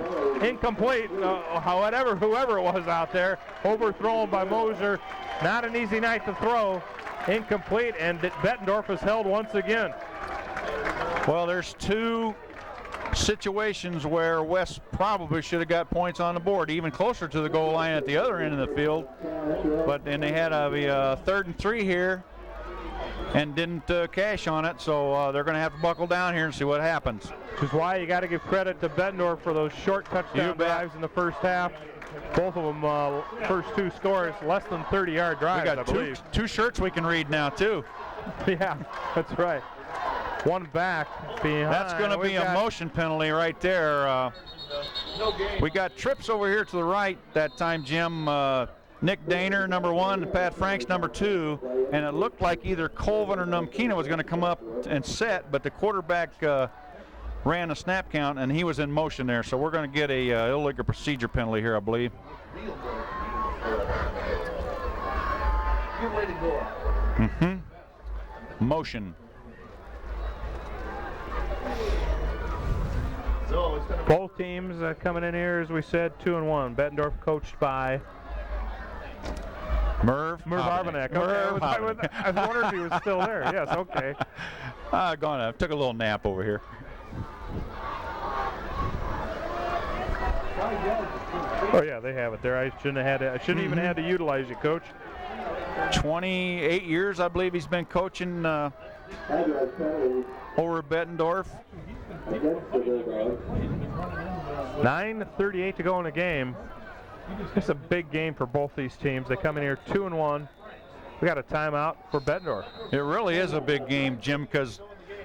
Incomplete. Whoever it was out there. Overthrown by Mosier. Not an easy night to throw. Incomplete, and Bettendorf is held once again. Well, there's 2 situations where West probably should have got points on the board, even closer to the goal line at the other end of the field. But then they had a 3rd and 3 here and didn't cash on it, so they're going to have to buckle down here and see what happens. Which is why you got to give credit to Bettendorf for those short touchdown drives in the first half. Both of them, first 2 scores, less than 30-yard drives, we got I believe. two shirts we can read now, too. Yeah, that's right. One back behind. That's going to be a motion penalty right there. We got trips over here to the right that time, Jim. Nick Daner, number 1, and Pat Franks, number 2. And it looked like either Colvin or Numkina was going to come up and set, but the quarterback ran a snap count, and he was in motion there. So we're going to get a illegal procedure penalty here, I believe. Motion. Both teams coming in here, as we said, 2-1. Bettendorf coached by Merv Harbenek. Okay. I was wondering if he was still there. Yes, okay. Took a little nap over here. Oh yeah, they have it there. I shouldn't even had to utilize you, Coach. 28 years, I believe he's been coaching over at Bettendorf. 9:38 to go in the game. It's a big game for both these teams. They come in here 2-1. We got a timeout for Bettendorf. It really is a big game, Jim, because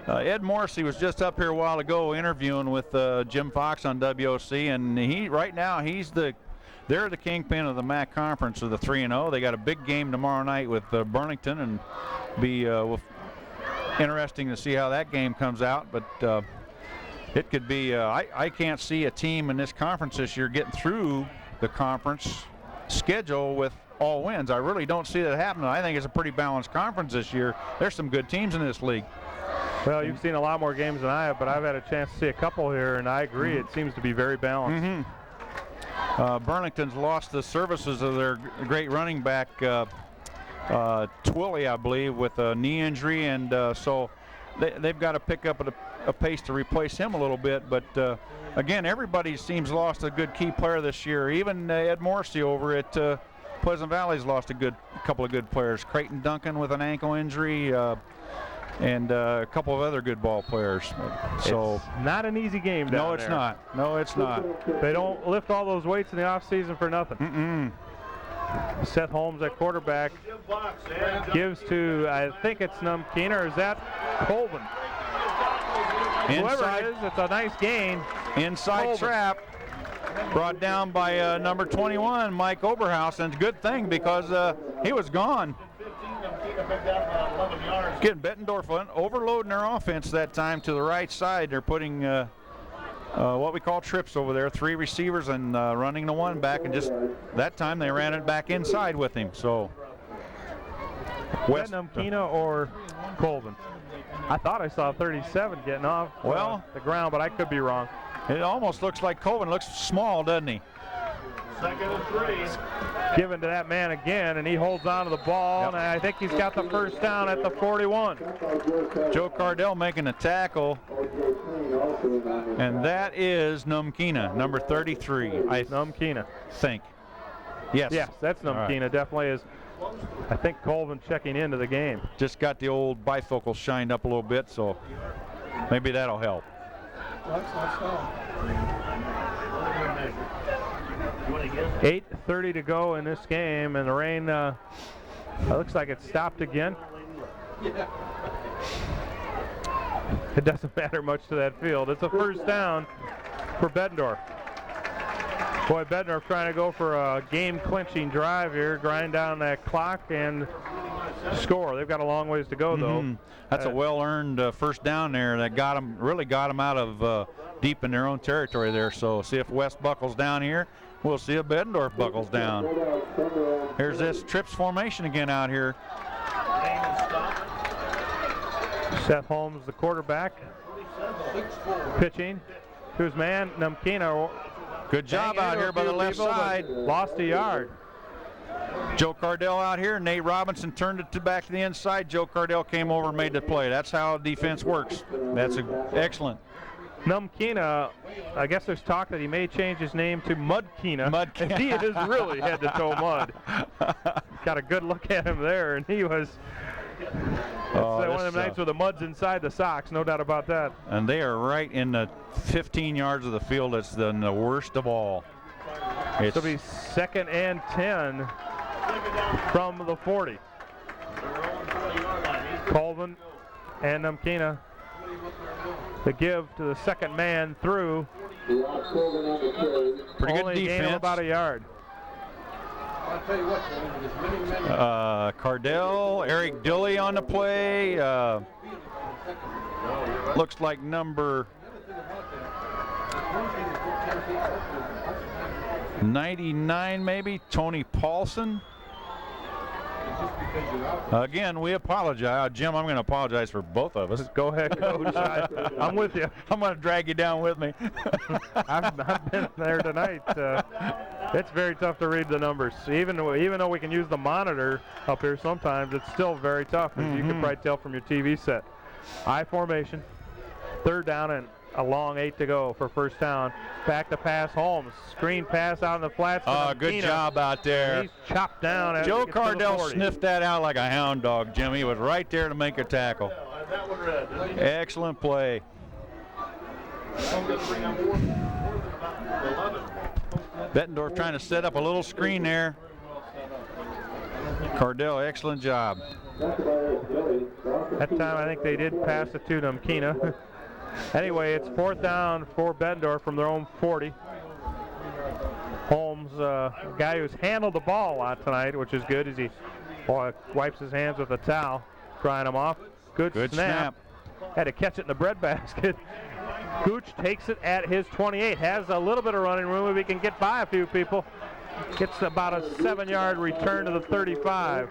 Ed Morrissey was just up here a while ago interviewing with Jim Fox on WOC, and right now they're the kingpin of the MAC conference of the 3-0. They got a big game tomorrow night with Burlington, and be interesting to see how that game comes out. But it could be. I can't see a team in this conference this year getting through the conference schedule with all wins. I really don't see that happening. I think it's a pretty balanced conference this year. There's some good teams in this league. Well, you've seen a lot more games than I have, but I've had a chance to see a couple here, and I agree. It seems to be very balanced. Burlington's lost the services of their great running back, Twilley, I believe, with a knee injury, and so they've got to pick up a pace to replace him a little bit. But again, everybody seems lost a good key player this year. Even Ed Morrissey over at Pleasant Valley's lost a couple of good players. Creighton Duncan with an ankle injury, and a couple of other good ball players. So it's not an easy game down No, it's there. not. No, it's not. They don't lift all those weights in the off season for nothing. Seth Holmes at quarterback gives to, I think it's Numkina, or is that Colvin? Whoever it is, it's a nice gain. Inside Colvin. trap. Brought down by number 21, Mike Oberhaus, and good thing because he was gone. Getting Bettendorf overloading their offense that time to the right side. They're putting what we call trips over there, 3 receivers and running the one back, and just that time they ran it back inside with him. So West Numkina or Colvin? I thought I saw 37 getting off the ground, but I could be wrong. It almost looks like Colvin looks small, doesn't he? Second and 3. Given to that man again, and he holds on to the ball, and I think he's got the first down at the 41. Joe Cardell making a tackle, and that is Numkina, number 33. Numkina. Think. Yes. Yes, that's Numkina. Right. Definitely is. I think Colvin checking into the game. Just got the old bifocals shined up a little bit, so maybe that'll help. 8:30 to go in this game, and the rain it looks like it stopped again. It doesn't matter much to that field. It's a first down for Bettendorf. Boy, Bettendorf trying to go for a game-clinching drive here, grind down that clock and score. They've got a long ways to go, though. That's a well-earned first down there that really got them out of deep in their own territory there. So see if West buckles down here. We'll see if Bettendorf buckles down. Here's this trips formation again out here. Seth Holmes, the quarterback, pitching to his man, Numkina. Good job out here by the left side. Lost a yard. Joe Cardell out here. Nate Robinson turned it back to the inside. Joe Cardell came over and made the play. That's how defense works. That's excellent. Numkina, I guess there's talk that he may change his name to Mudkina. Mudkina. He is really head-to-toe mud. Got a good look at him there, and he was one of them nights where the mud's inside the socks, no doubt about that. And they are right in the 15 yards of the field. It's the worst of all. It'll be 2nd and 10 from the 40. Colvin and Numkina. The give to the second man through. Pretty good Only gain of defense. about a yard. Cardell, Eric Dilley on the play. Looks like number 99 maybe, Tony Paulson. Again, we apologize. Jim, I'm going to apologize for both of us. Go ahead, Coach. I'm with you. I'm going to drag you down with me. I've been there tonight. It's very tough to read the numbers. Even though we can use the monitor up here sometimes, it's still very tough, as you can probably tell from your TV set. I formation. 3rd down and a long 8 to go for first down. Back to pass Holmes. Screen pass out in the flats. Oh, good job out there. He's chopped down. Joe Cardell sniffed that out like a hound dog, Jim. He was right there to make a tackle. Excellent play. Bettendorf trying to set up a little screen there. Cardell, excellent job. That time I think they did pass it to Numkina. Anyway, it's 4th down for Bettendorf from their own 40. Holmes, a guy who's handled the ball a lot tonight, which is good as he wipes his hands with a towel, drying them off. Good snap. Had to catch it in the breadbasket. Gooch takes it at his 28. Has a little bit of running room if he can get by a few people. Gets about a 7-yard return to the 35.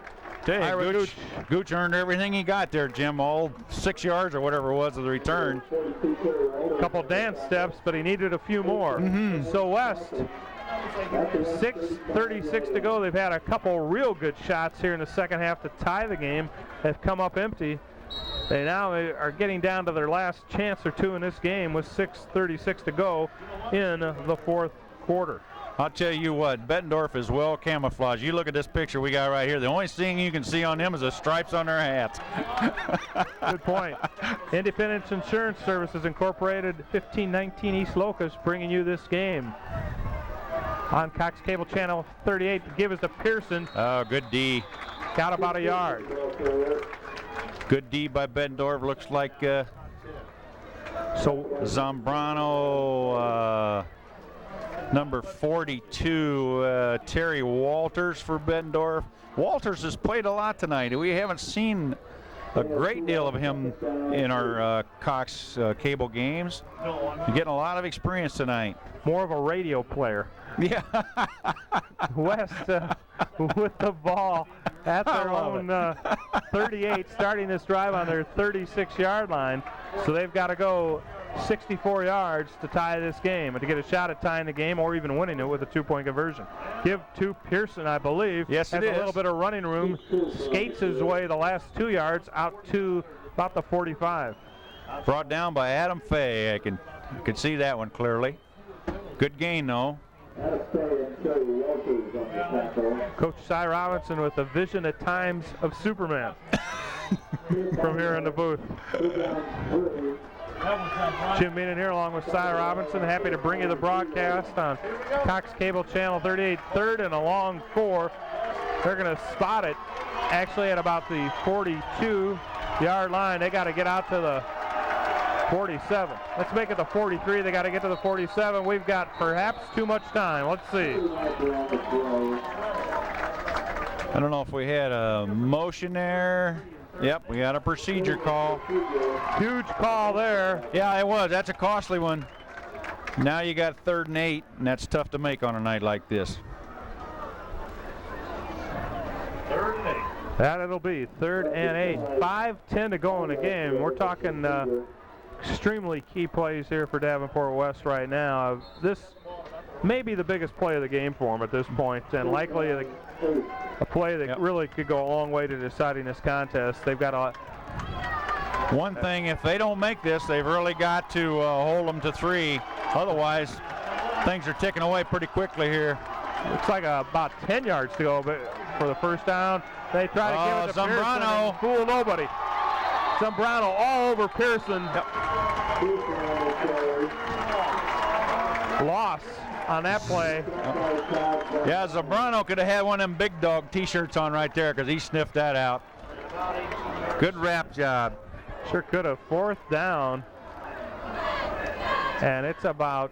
Gooch earned everything he got there, Jim. All 6 yards or whatever it was of the return. Couple dance steps, but he needed a few more. So West, 6:36 to go. They've had a couple real good shots here in the second half to tie the game. They've come up empty. They now are getting down to their last chance or two in this game with 6:36 to go in the fourth quarter. I'll tell you what, Bettendorf is well camouflaged. You look at this picture we got right here. The only thing you can see on them is the stripes on their hats. Good point. Independence Insurance Services Incorporated, 1519 East Locust, bringing you this game. On Cox Cable Channel 38, the give is to Pearson. Oh, good D. Got about a yard. Good D by Bettendorf. Looks like Zambrano, number 42, Terry Walters for Bettendorf. Walters has played a lot tonight. We haven't seen a great deal of him in our Cox cable games. He's getting a lot of experience tonight. More of a radio player. Yeah. West with the ball at their own 38, starting this drive on their 36-yard line. So they've got to go 64 yards to tie this game and to get a shot at tying the game or even winning it with a 2-point conversion. Give to Pearson, I believe. Yes, it has is. A little bit of running room. Skates his way the last 2 yards out to about the 45. Brought down by Adam Fay. I can see that one clearly. Good gain, though. Coach Cy Robinson with a vision at times of Superman from here in the booth. Jim Meenan here along with Cy Robinson. Happy to bring you the broadcast on Cox Cable Channel 38, 3rd and a long 4. They're going to spot it actually at about the 42-yard line. They got to get out to the 47. Let's make it the 43. They got to get to the 47. We've got perhaps too much time. Let's see. I don't know if we had a motion there. Yep, we got a procedure call. Huge call there. Yeah, it was. That's a costly one. Now you got 3rd and 8, and that's tough to make on a night like this. 3rd and 8. That it'll be 3rd and 8. 5:10 to go in the game. We're talking extremely key plays here for Davenport West right now. This may be the biggest play of the game for them at this point, and likely a play that really could go a long way to deciding this contest. They've got a one thing, if they don't make this, they've really got to hold them to 3. Otherwise, things are ticking away pretty quickly here. Looks like about 10 yards to go but for the first down. They try to give it to Zambrano. Pearson. Fool nobody. Zambrano all over Pearson. Loss on that play. Yeah, Zambrano could have had one of them big dog t-shirts on right there because he sniffed that out. Good wrap job. Sure could have. 4th down. And it's about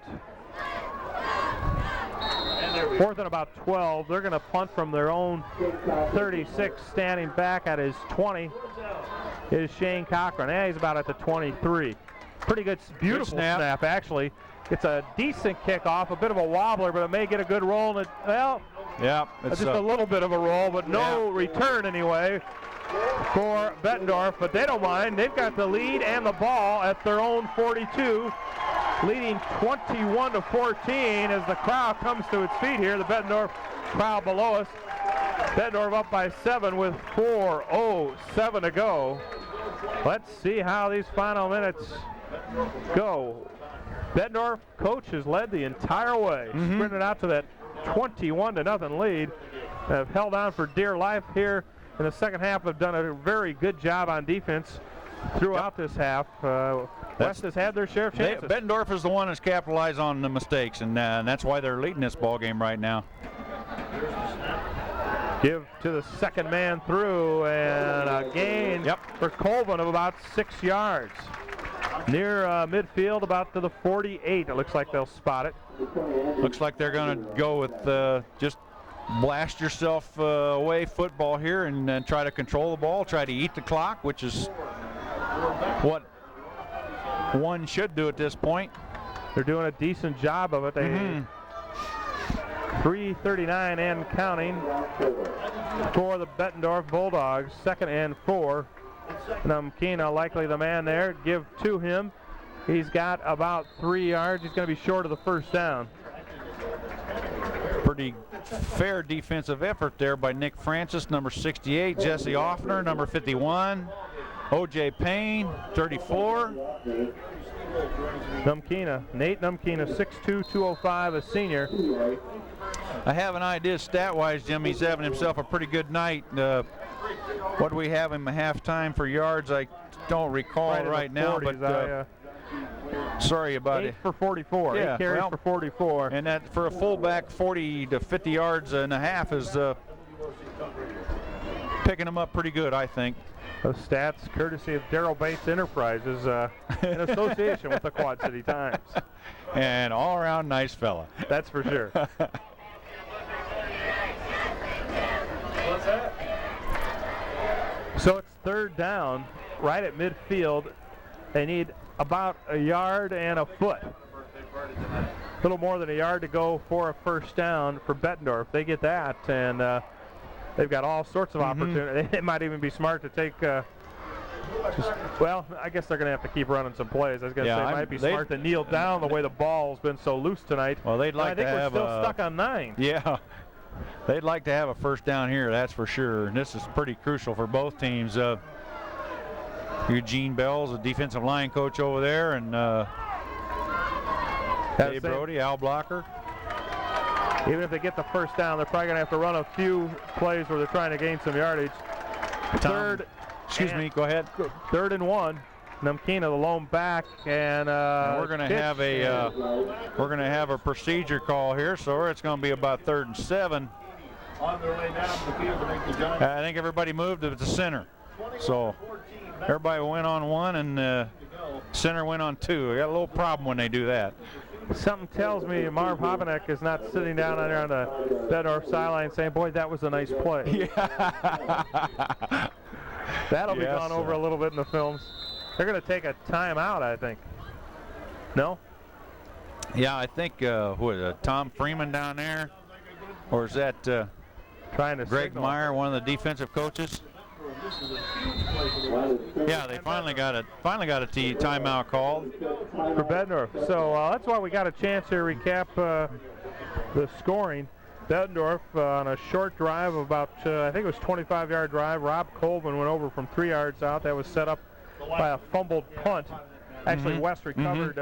4th and about 12. They're going to punt from their own 36. Standing back at his 20 is Shane Cochran. Yeah, he's about at the 23. Pretty good, beautiful snap actually. It's a decent kickoff, a bit of a wobbler, but it may get a good roll. And it's just a little bit of a roll, but no return anyway for Bettendorf. But they don't mind. They've got the lead and the ball at their own 42, leading 21-14 as the crowd comes to its feet here. The Bettendorf crowd below us. Bettendorf up by 7 with 4:07 to go. Let's see how these final minutes go. Bettendorf coach has led the entire way, sprinted out to that 21-0 lead. Have held on for dear life here in the second half. Have done a very good job on defense throughout this half. West has had their share of chances. Bettendorf is the one that's capitalized on the mistakes, and that's why they're leading this ball game right now. Give to the second man through, and a gain for Colvin of about 6 yards. Near midfield, about to the 48. It looks like they'll spot it. Looks like they're going to go with just blast yourself away football here and try to control the ball, try to eat the clock, which is what one should do at this point. They're doing a decent job of it. They 3:39 and counting for the Bettendorf Bulldogs. 2nd and 4. Numkina likely the man there. Give to him. He's got about 3 yards. He's going to be short of the first down. Pretty fair defensive effort there by Nick Francis, number 68, Jesse Offner, number 51, O.J. Payne, 34. Numkina, Nate Numkina, 6'2", 205, a senior. I have an idea stat-wise, Jim. He's having himself a pretty good night. What do we have him at halftime for yards? I don't recall right now, 40s, but sorry about 8 it. for 44. Yeah, 8 carries for 44. And that for a fullback, 40 to 50 yards and a half is picking him up pretty good, I think. Those stats courtesy of Darrell Bates Enterprises in association with the Quad City Times. And all-around nice fella. That's for sure. So it's 3rd down, right at midfield. They need about a yard and a foot. A little more than a yard to go for a first down for Bettendorf. They get that, and they've got all sorts of opportunity. It might even be smart to take, well, I guess they're going to have to keep running some plays. I was going to say it might be smart to kneel down the way the ball's been so loose tonight. Well, they'd like to have I think we're still stuck on 9. Yeah. They'd like to have a first down here, that's for sure. And this is pretty crucial for both teams. Eugene Bell's a defensive line coach over there, and Dave Brody, Al Blocker. Even if they get the first down, they're probably going to have to run a few plays where they're trying to gain some yardage. Go ahead. 3rd and 1. Numkina, the lone back, and we're going to have a procedure call here, so it's going to be about 3rd and 7. On their way down the field to make the giant. I think everybody moved to the center, so everybody went on 1 and center went on 2. I got a little problem when they do that. Something tells me Marv Hobenek is not sitting down on there on the Bettendorf sideline saying, "Boy, that was a nice play." Yeah. That'll be gone over a little bit in the films. They're going to take a timeout, I think. No? Yeah, I think Tom Freeman down there, or is that trying to Greg Meyer, one of the defensive coaches? Yeah, they finally got a timeout called for Bettendorf. So that's why we got a chance here to recap the scoring. Bettendorf on a short drive of about, I think it was 25-yard drive. Rob Colvin went over from 3 yards out. That was set up by a fumbled punt. Actually, West recovered.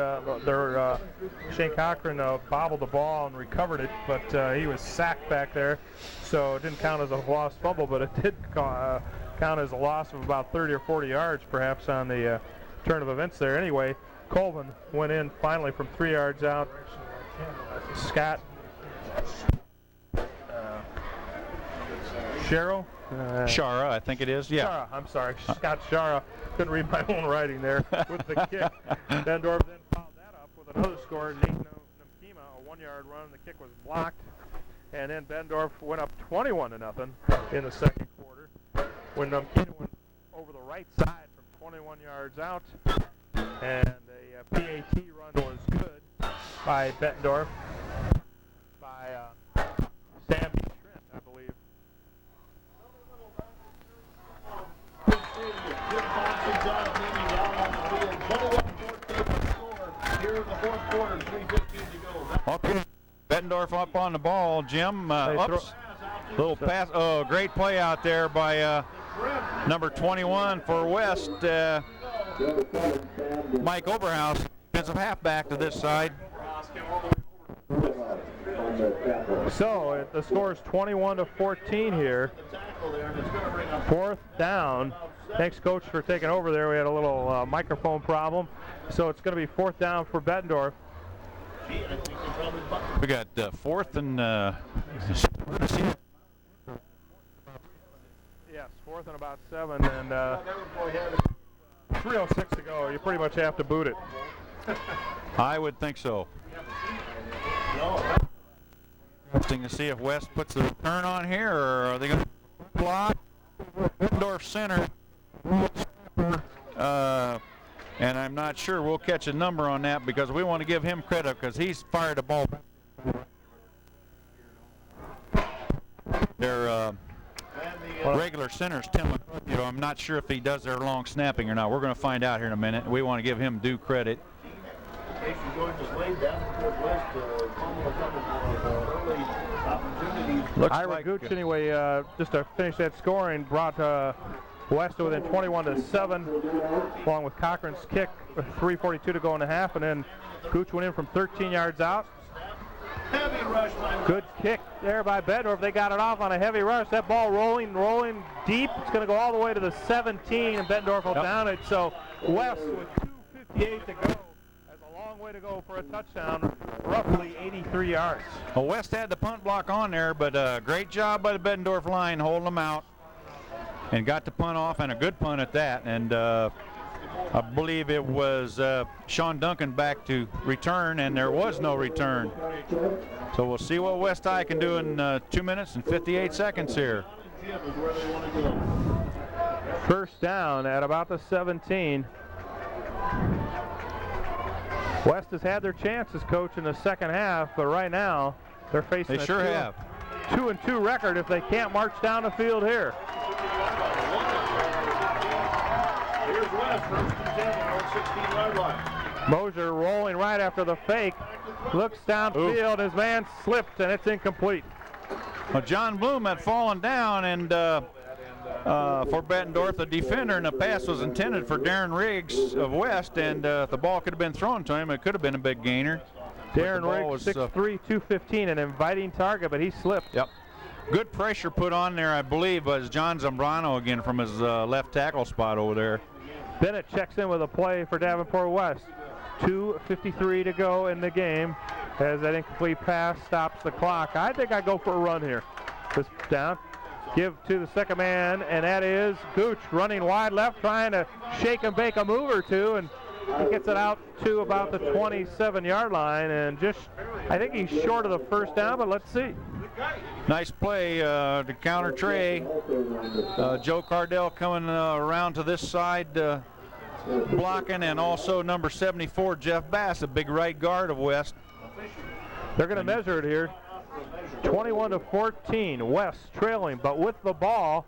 Shane Cochran bobbled the ball and recovered it, but he was sacked back there. So it didn't count as a lost fumble, but it did count as a loss of about 30 or 40 yards, perhaps, on the turn of events there. Anyway, Colvin went in finally from 3 yards out. Scott Shara, I think it is. Yeah. Shara, I'm sorry. Scott Shara. Couldn't read my own writing there with the kick. Bettendorf then followed that up with another score. Nate Numkina, a 1-yard run. The kick was blocked. And then Bettendorf went up 21-0 in the second quarter when Numkina went over the right side from 21 yards out. And a PAT run was good by Bettendorf, by Sam Trent, I believe. Okay, Bettendorf up on the ball, Jim. Little pass. Oh, great play out there by number 21 for West, Mike Oberhaus, defensive halfback to this side. So the score is 21-14 here. 4th down. Thanks, Coach, for taking over there. We had a little microphone problem. So it's going to be 4th down for Bettendorf. We got 4th and 4th and about 7, and 3:06 to go. You pretty much have to boot it. I would think so. Interesting to see if West puts the return on here, or are they going to block? Bettendorf center. And I'm not sure we'll catch a number on that because we want to give him credit because he's fired a ball. Their regular centers, Tim, I'm not sure if he does their long snapping or not. We're going to find out here in a minute. We want to give him due credit. Ira Gooch, anyway, just to finish that scoring, brought West within 21-7, along with Cochran's kick, with 3:42 to go in the half, and then Gooch went in from 13 yards out. Good kick there by Bettendorf. They got it off on a heavy rush. That ball rolling deep. It's going to go all the way to the 17, and Bettendorf will down it. So West with 2:58 to go has a long way to go for a touchdown, roughly 83 yards. Well, West had the punt block on there, but great job by the Bettendorf line holding them out and got the punt off, and a good punt at that. And I believe it was Sean Duncan back to return, and there was no return. So we'll see what West High can do in 2 minutes and 58 seconds here. First down at about the 17. West has had their chances, Coach, in the second half, but right now they're facing They sure have. 2-2 record if they can't march down the field here. Here's West, 1st and 10 on 16-yard line. Mosier rolling right after the fake. Looks downfield. His man slipped, and it's incomplete. Well, John Bloom had fallen down, and for Bettendorf, the defender, and the pass was intended for Darren Riggs of West, and if the ball could have been thrown to him, it could have been a big gainer. Darren Riggs, 6'3", 215, an inviting target, but he slipped. Yep. Good pressure put on there, I believe, was John Zambrano again from his left tackle spot over there. Bennett checks in with a play for Davenport West. 2:53 to go in the game as that incomplete pass stops the clock. I think I go for a run here. This down. Give to the second man, and that is Gooch running wide left, trying to shake and bake a move or two, and he gets it out to about the 27-yard line, and I think he's short of the first down, but let's see. Nice play to counter Trey. Joe Cardell coming around to this side blocking, and also number 74, Jeff Bass, a big right guard of West. They're going to measure it here. 21-14, West trailing, but with the ball,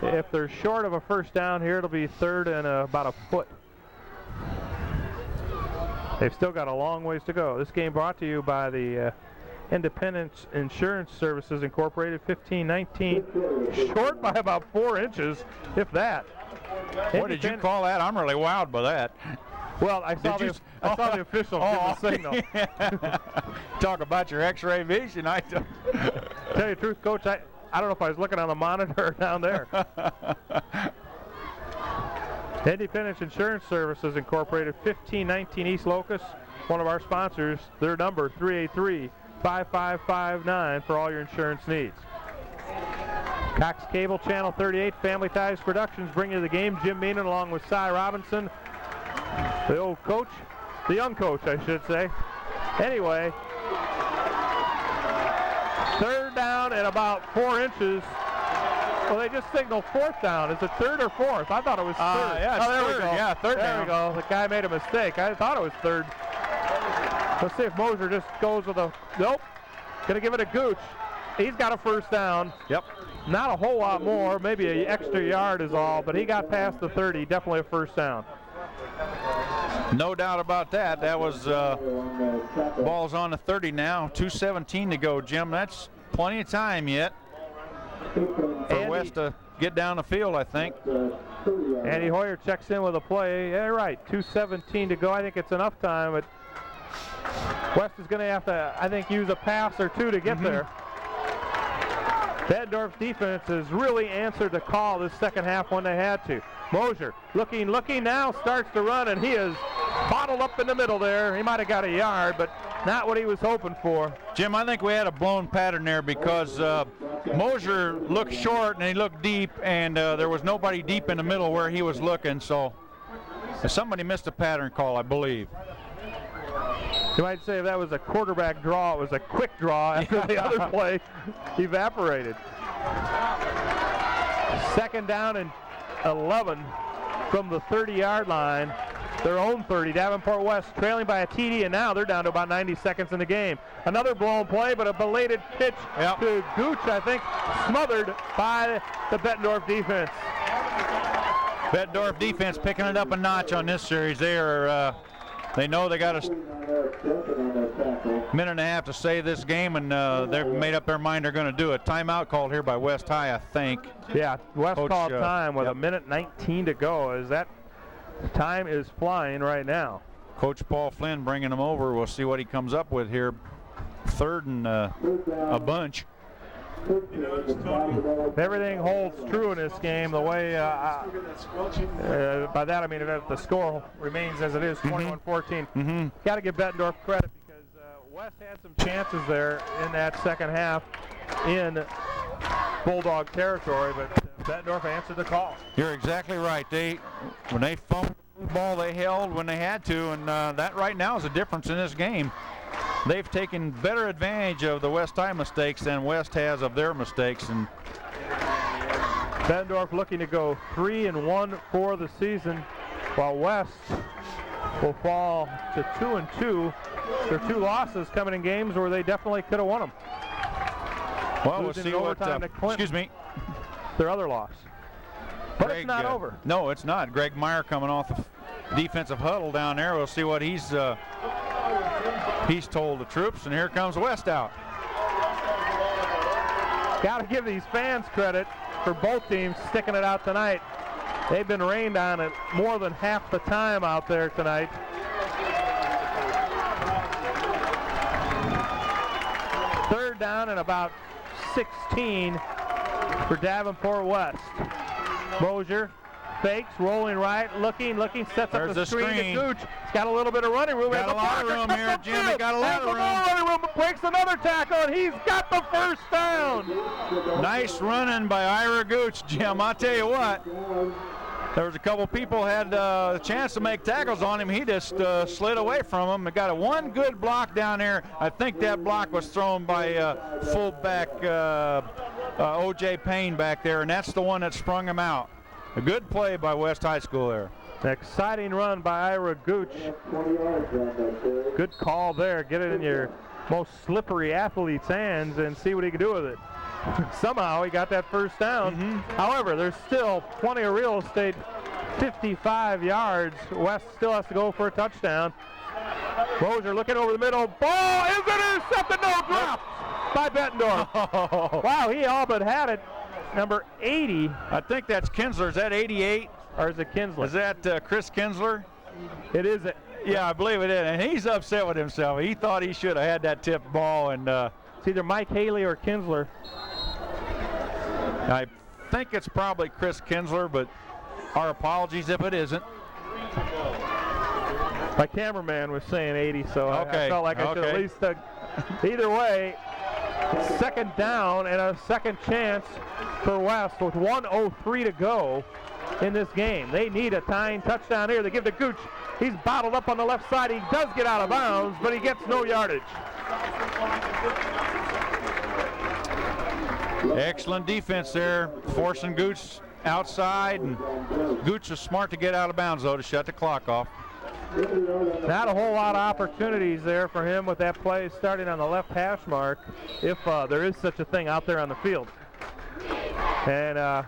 if they're short of a first down here, it'll be 3rd and about a foot. They've still got a long ways to go. This game brought to you by the Independence Insurance Services Incorporated, 15-19, short by about 4 inches, if that. What did you call that? I'm really wowed by that. Well, I saw the official give the signal. Talk about your X-ray vision. Tell you the truth, Coach, I don't know if I was looking on the monitor or down there. Independence Insurance Services Incorporated, 1519 East Locust, one of our sponsors. Their number, 383-5559 for all your insurance needs. Cox Cable, Channel 38, Family Ties Productions bring you the game. Jim Meenan along with Cy Robinson, the old coach, the young coach, I should say. Anyway, 3rd down and about 4 inches. Well, they just signaled 4th down. Is it 3rd or 4th? I thought it was 3rd. Yeah, oh, there third. we go. Yeah, 3rd there down. we go. The guy made a mistake. I thought it was 3rd. Let's see if Mosier just goes with a, nope. Gonna give it a Gooch. He's got a first down. Yep. Not a whole lot more, maybe an extra yard is all, but he got past the 30, definitely a first down. No doubt about that. That was ball's on the 30 now. 2:17 to go, Jim. That's plenty of time yet for West to get down the field, I think. Andy Hoyer checks in with a play. Yeah, right. 2:17 to go. I think it's enough time, but West is going to have to, I think, use a pass or two to get there. Bettendorf's defense has really answered the call this second half when they had to. Mosier looking now, starts to run, and he is bottled up in the middle there. He might have got a yard, but not what he was hoping for. Jim, I think we had a blown pattern there because Mosier looked short and he looked deep, and there was nobody deep in the middle where he was looking, so somebody missed a pattern call, I believe. You might say if that was a quarterback draw, it was a quick draw after the other play evaporated. 2nd down and 11 from the 30-yard line. Their own 30. Davenport West trailing by a TD, and now they're down to about 90 seconds in the game. Another blown play, but a belated pitch to Gooch, I think, smothered by the Bettendorf defense. Bettendorf defense picking it up a notch on this series. They know they got a minute and a half to save this game, and they've made up their mind they're going to do it. Timeout called here by West High, I think. Yeah, West Coach, called time with a minute 19 to go. As that time is flying right now. Coach Paul Flynn bringing them over. We'll see what he comes up with here. 3rd and a bunch. Everything holds true in this game. The way, by that I mean if the score remains as it is, 21-14. Got to give Bettendorf credit because West had some chances there in that second half in Bulldog territory, but Bettendorf answered the call. You're exactly right. When they fumbled the ball, they held when they had to, and that right now is a difference in this game. They've taken better advantage of the West High mistakes than West has of their mistakes. And Bettendorf looking to go 3-1 for the season, while West will fall to 2-2. Their 2 losses coming in games where they definitely could have won them. Well, we'll see what. Excuse me. Their other loss. But Greg, it's not over. No, it's not. Greg Meyer coming off the defensive huddle down there. We'll see what he's told the troops, and here comes West out. Got to give these fans credit for both teams sticking it out tonight. They've been rained on it more than half the time out there tonight. Third down and about 16 for Davenport West. Mosier fakes, rolling right, looking, sets up the screen to Gooch. He's got a little bit of running room. Got a lot of room here, Jim. He got a lot of room. Running room, breaks another tackle, and he's got the first down. Nice running by Ira Gooch, Jim. I'll tell you what. There was a couple people had a chance to make tackles on him. He just slid away from him. Got a one good block down there. I think that block was thrown by fullback O.J. Payne back there, and that's the one that sprung him out. A good play by West High School there. An exciting run by Ira Gooch. Good call there. Get it in your most slippery athlete's hands and see what he can do with it. Somehow he got that first down. However, there's still plenty of real estate. 55 yards. West still has to go for a touchdown. Mosier looking over the middle. Ball is intercepted. No, dropped by Bettendorf. Oh. Wow, he all but had it. Number 80. I think that's Kinsler. Is that 88? Or is it Kinsler? Is that Chris Kinsler? It is. Yeah, I believe it is. And he's upset with himself. He thought he should have had that tipped ball. And it's either Mike Haley or Kinsler. I think it's probably Chris Kinsler, but our apologies if it isn't. My cameraman was saying 80, so I felt like I should at least. Either way, second down and a second chance for West with 1:03 to go in this game. They need a tying touchdown here. They give to Gooch. He's bottled up on the left side. He does get out of bounds, but he gets no yardage. Excellent defense there, forcing Gooch outside, and Gooch was smart to get out of bounds, though, to shut the clock off. Not a whole lot of opportunities there for him with that play starting on the left hash mark, if there is such a thing out there on the field. And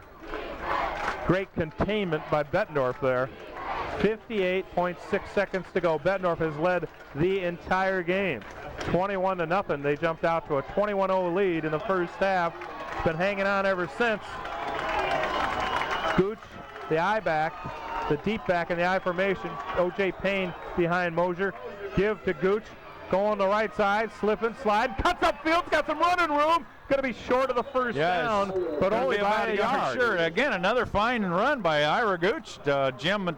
great containment by Bettendorf there. 58.6 seconds to go. Bettendorf has led the entire game. 21-0. They jumped out to a 21-0 lead in the first half. Been hanging on ever since. Gooch, the I back, the deep back in the I formation. O.J. Payne behind Mosier. Give to Gooch. Going the right side, slipping, slide, cuts upfield, got some running room. Going to be short of the first down, but only by a yard. Sure. Again, another fine run by Ira Gooch. Jim,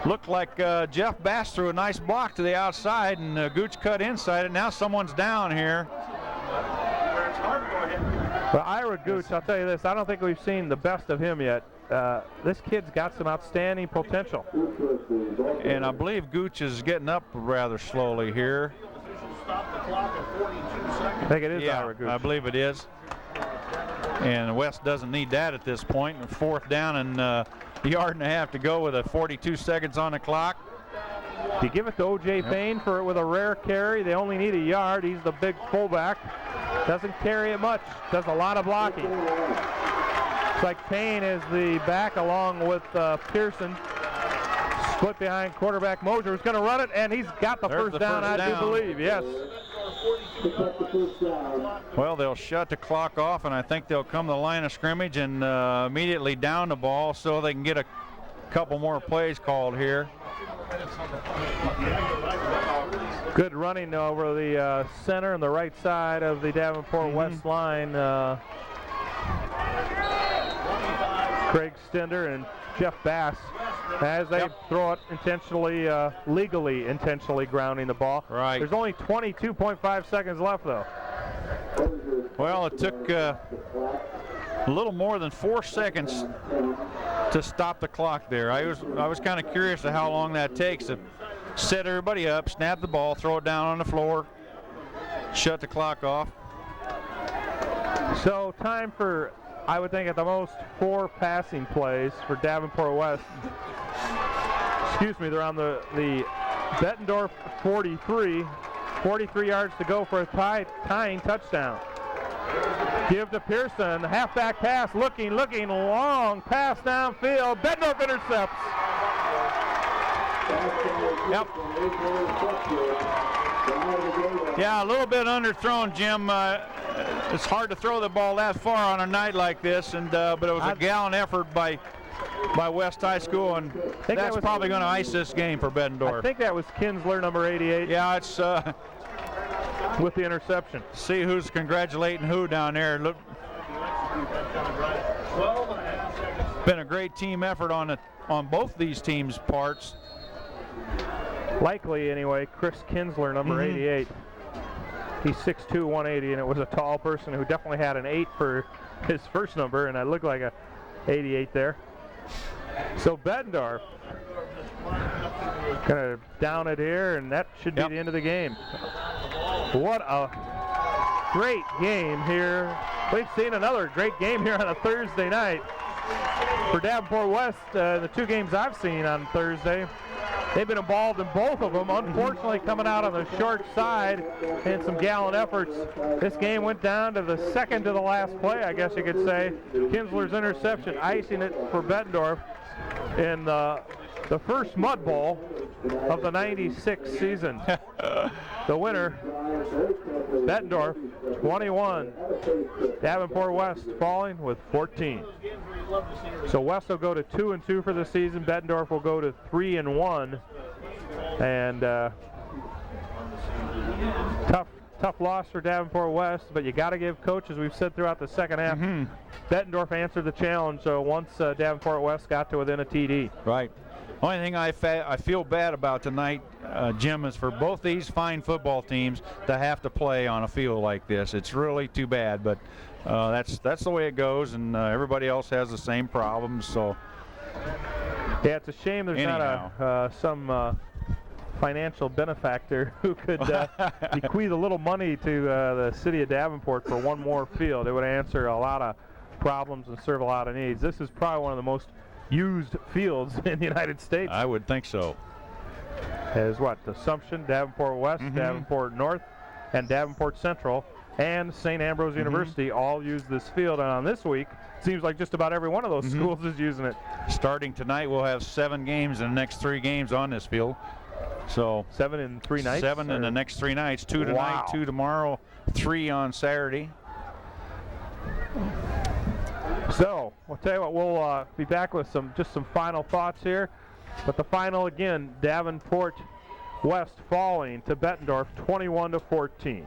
Looked like Jeff Bass threw a nice block to the outside, and Gooch cut inside it. Now someone's down here. Well, Ira Gooch, I'll tell you this, I don't think we've seen the best of him yet. This kid's got some outstanding potential. And I believe Gooch is getting up rather slowly here. I think it is Ira Gooch. I believe it is. And West doesn't need that at this point. 4th down and a yard and a half to go with 42 seconds on the clock. You give it to O.J. Payne with a rare carry. They only need a yard. He's the big fullback. Doesn't carry it much. Does a lot of blocking. Looks like Payne is the back along with Pearson. Split behind quarterback Mosier, who's going to run it, and he's got the first down, I do believe. Yes. Well, they'll shut the clock off, and I think they'll come to the line of scrimmage and immediately down the ball so they can get a couple more plays called here. Good running over the center and the right side of the Davenport West line. Craig Stender and Jeff Bass as they throw it intentionally, legally intentionally grounding the ball. Right. There's only 22.5 seconds left, though. Well, it took a little more than 4 seconds to stop the clock there. I was kind of curious to how long that takes to set everybody up, snap the ball, throw it down on the floor, shut the clock off. So time for, I would think at the most, 4 passing plays for Davenport West. Excuse me, they're on the Bettendorf 43. 43 yards to go for a tying touchdown. Give to Pearson, halfback pass, looking, long pass downfield. Bettendorf intercepts. Yep. Yeah, a little bit underthrown, Jim. It's hard to throw the ball that far on a night like this, and but it was a gallant effort by West High School, and that's probably going to ice this game for Bettendorf. I think that was Kinsler, number 88. Yeah, it's with the interception. See who's congratulating who down there. Look, been a great team effort on both these teams' parts. Likely, anyway, Chris Kinsler, number 88. He's 6'2", 180, and it was a tall person who definitely had an 8 for his first number, and I look like a 88 there. So Bettendorf gonna down it here, and that should be the end of the game. What a great game here. We've seen another great game here on a Thursday night for Davenport West. The 2 games I've seen on Thursday, they've been involved in both of them. Unfortunately, coming out on the short side in some gallant efforts. This game went down to the second to the last play, I guess you could say. Kinsler's interception icing it for Bettendorf in the first Mud Bowl of the '96 season. The winner, Bettendorf, 21. Davenport West falling with 14. So West will go to 2-2 for the season. Bettendorf will go to 3-1. And tough loss for Davenport West, but you got to give coach, as we've said throughout the second half. Bettendorf answered the challenge once Davenport West got to within a TD. Right. Only thing I feel bad about tonight, Jim, is for both these fine football teams to have to play on a field like this. It's really too bad, but that's the way it goes, and everybody else has the same problems. So yeah, it's a shame there's not some financial benefactor who could bequeath a little money to the city of Davenport for one more field. It would answer a lot of problems and serve a lot of needs. This is probably one of the most used fields in the United States. I would think so. As what? Assumption, Davenport West, Davenport North, and Davenport Central, and St. Ambrose University all use this field. And on this week, it seems like just about every one of those schools is using it. Starting tonight, we'll have 7 games in the next 3 games on this field. So 7 in 3 nights? 7 in the next 3 nights. 2 tonight, 2 tomorrow, 3 on Saturday. So, I'll tell you what, we'll be back with some final thoughts here. But the final again, Davenport West falling to Bettendorf 21-14.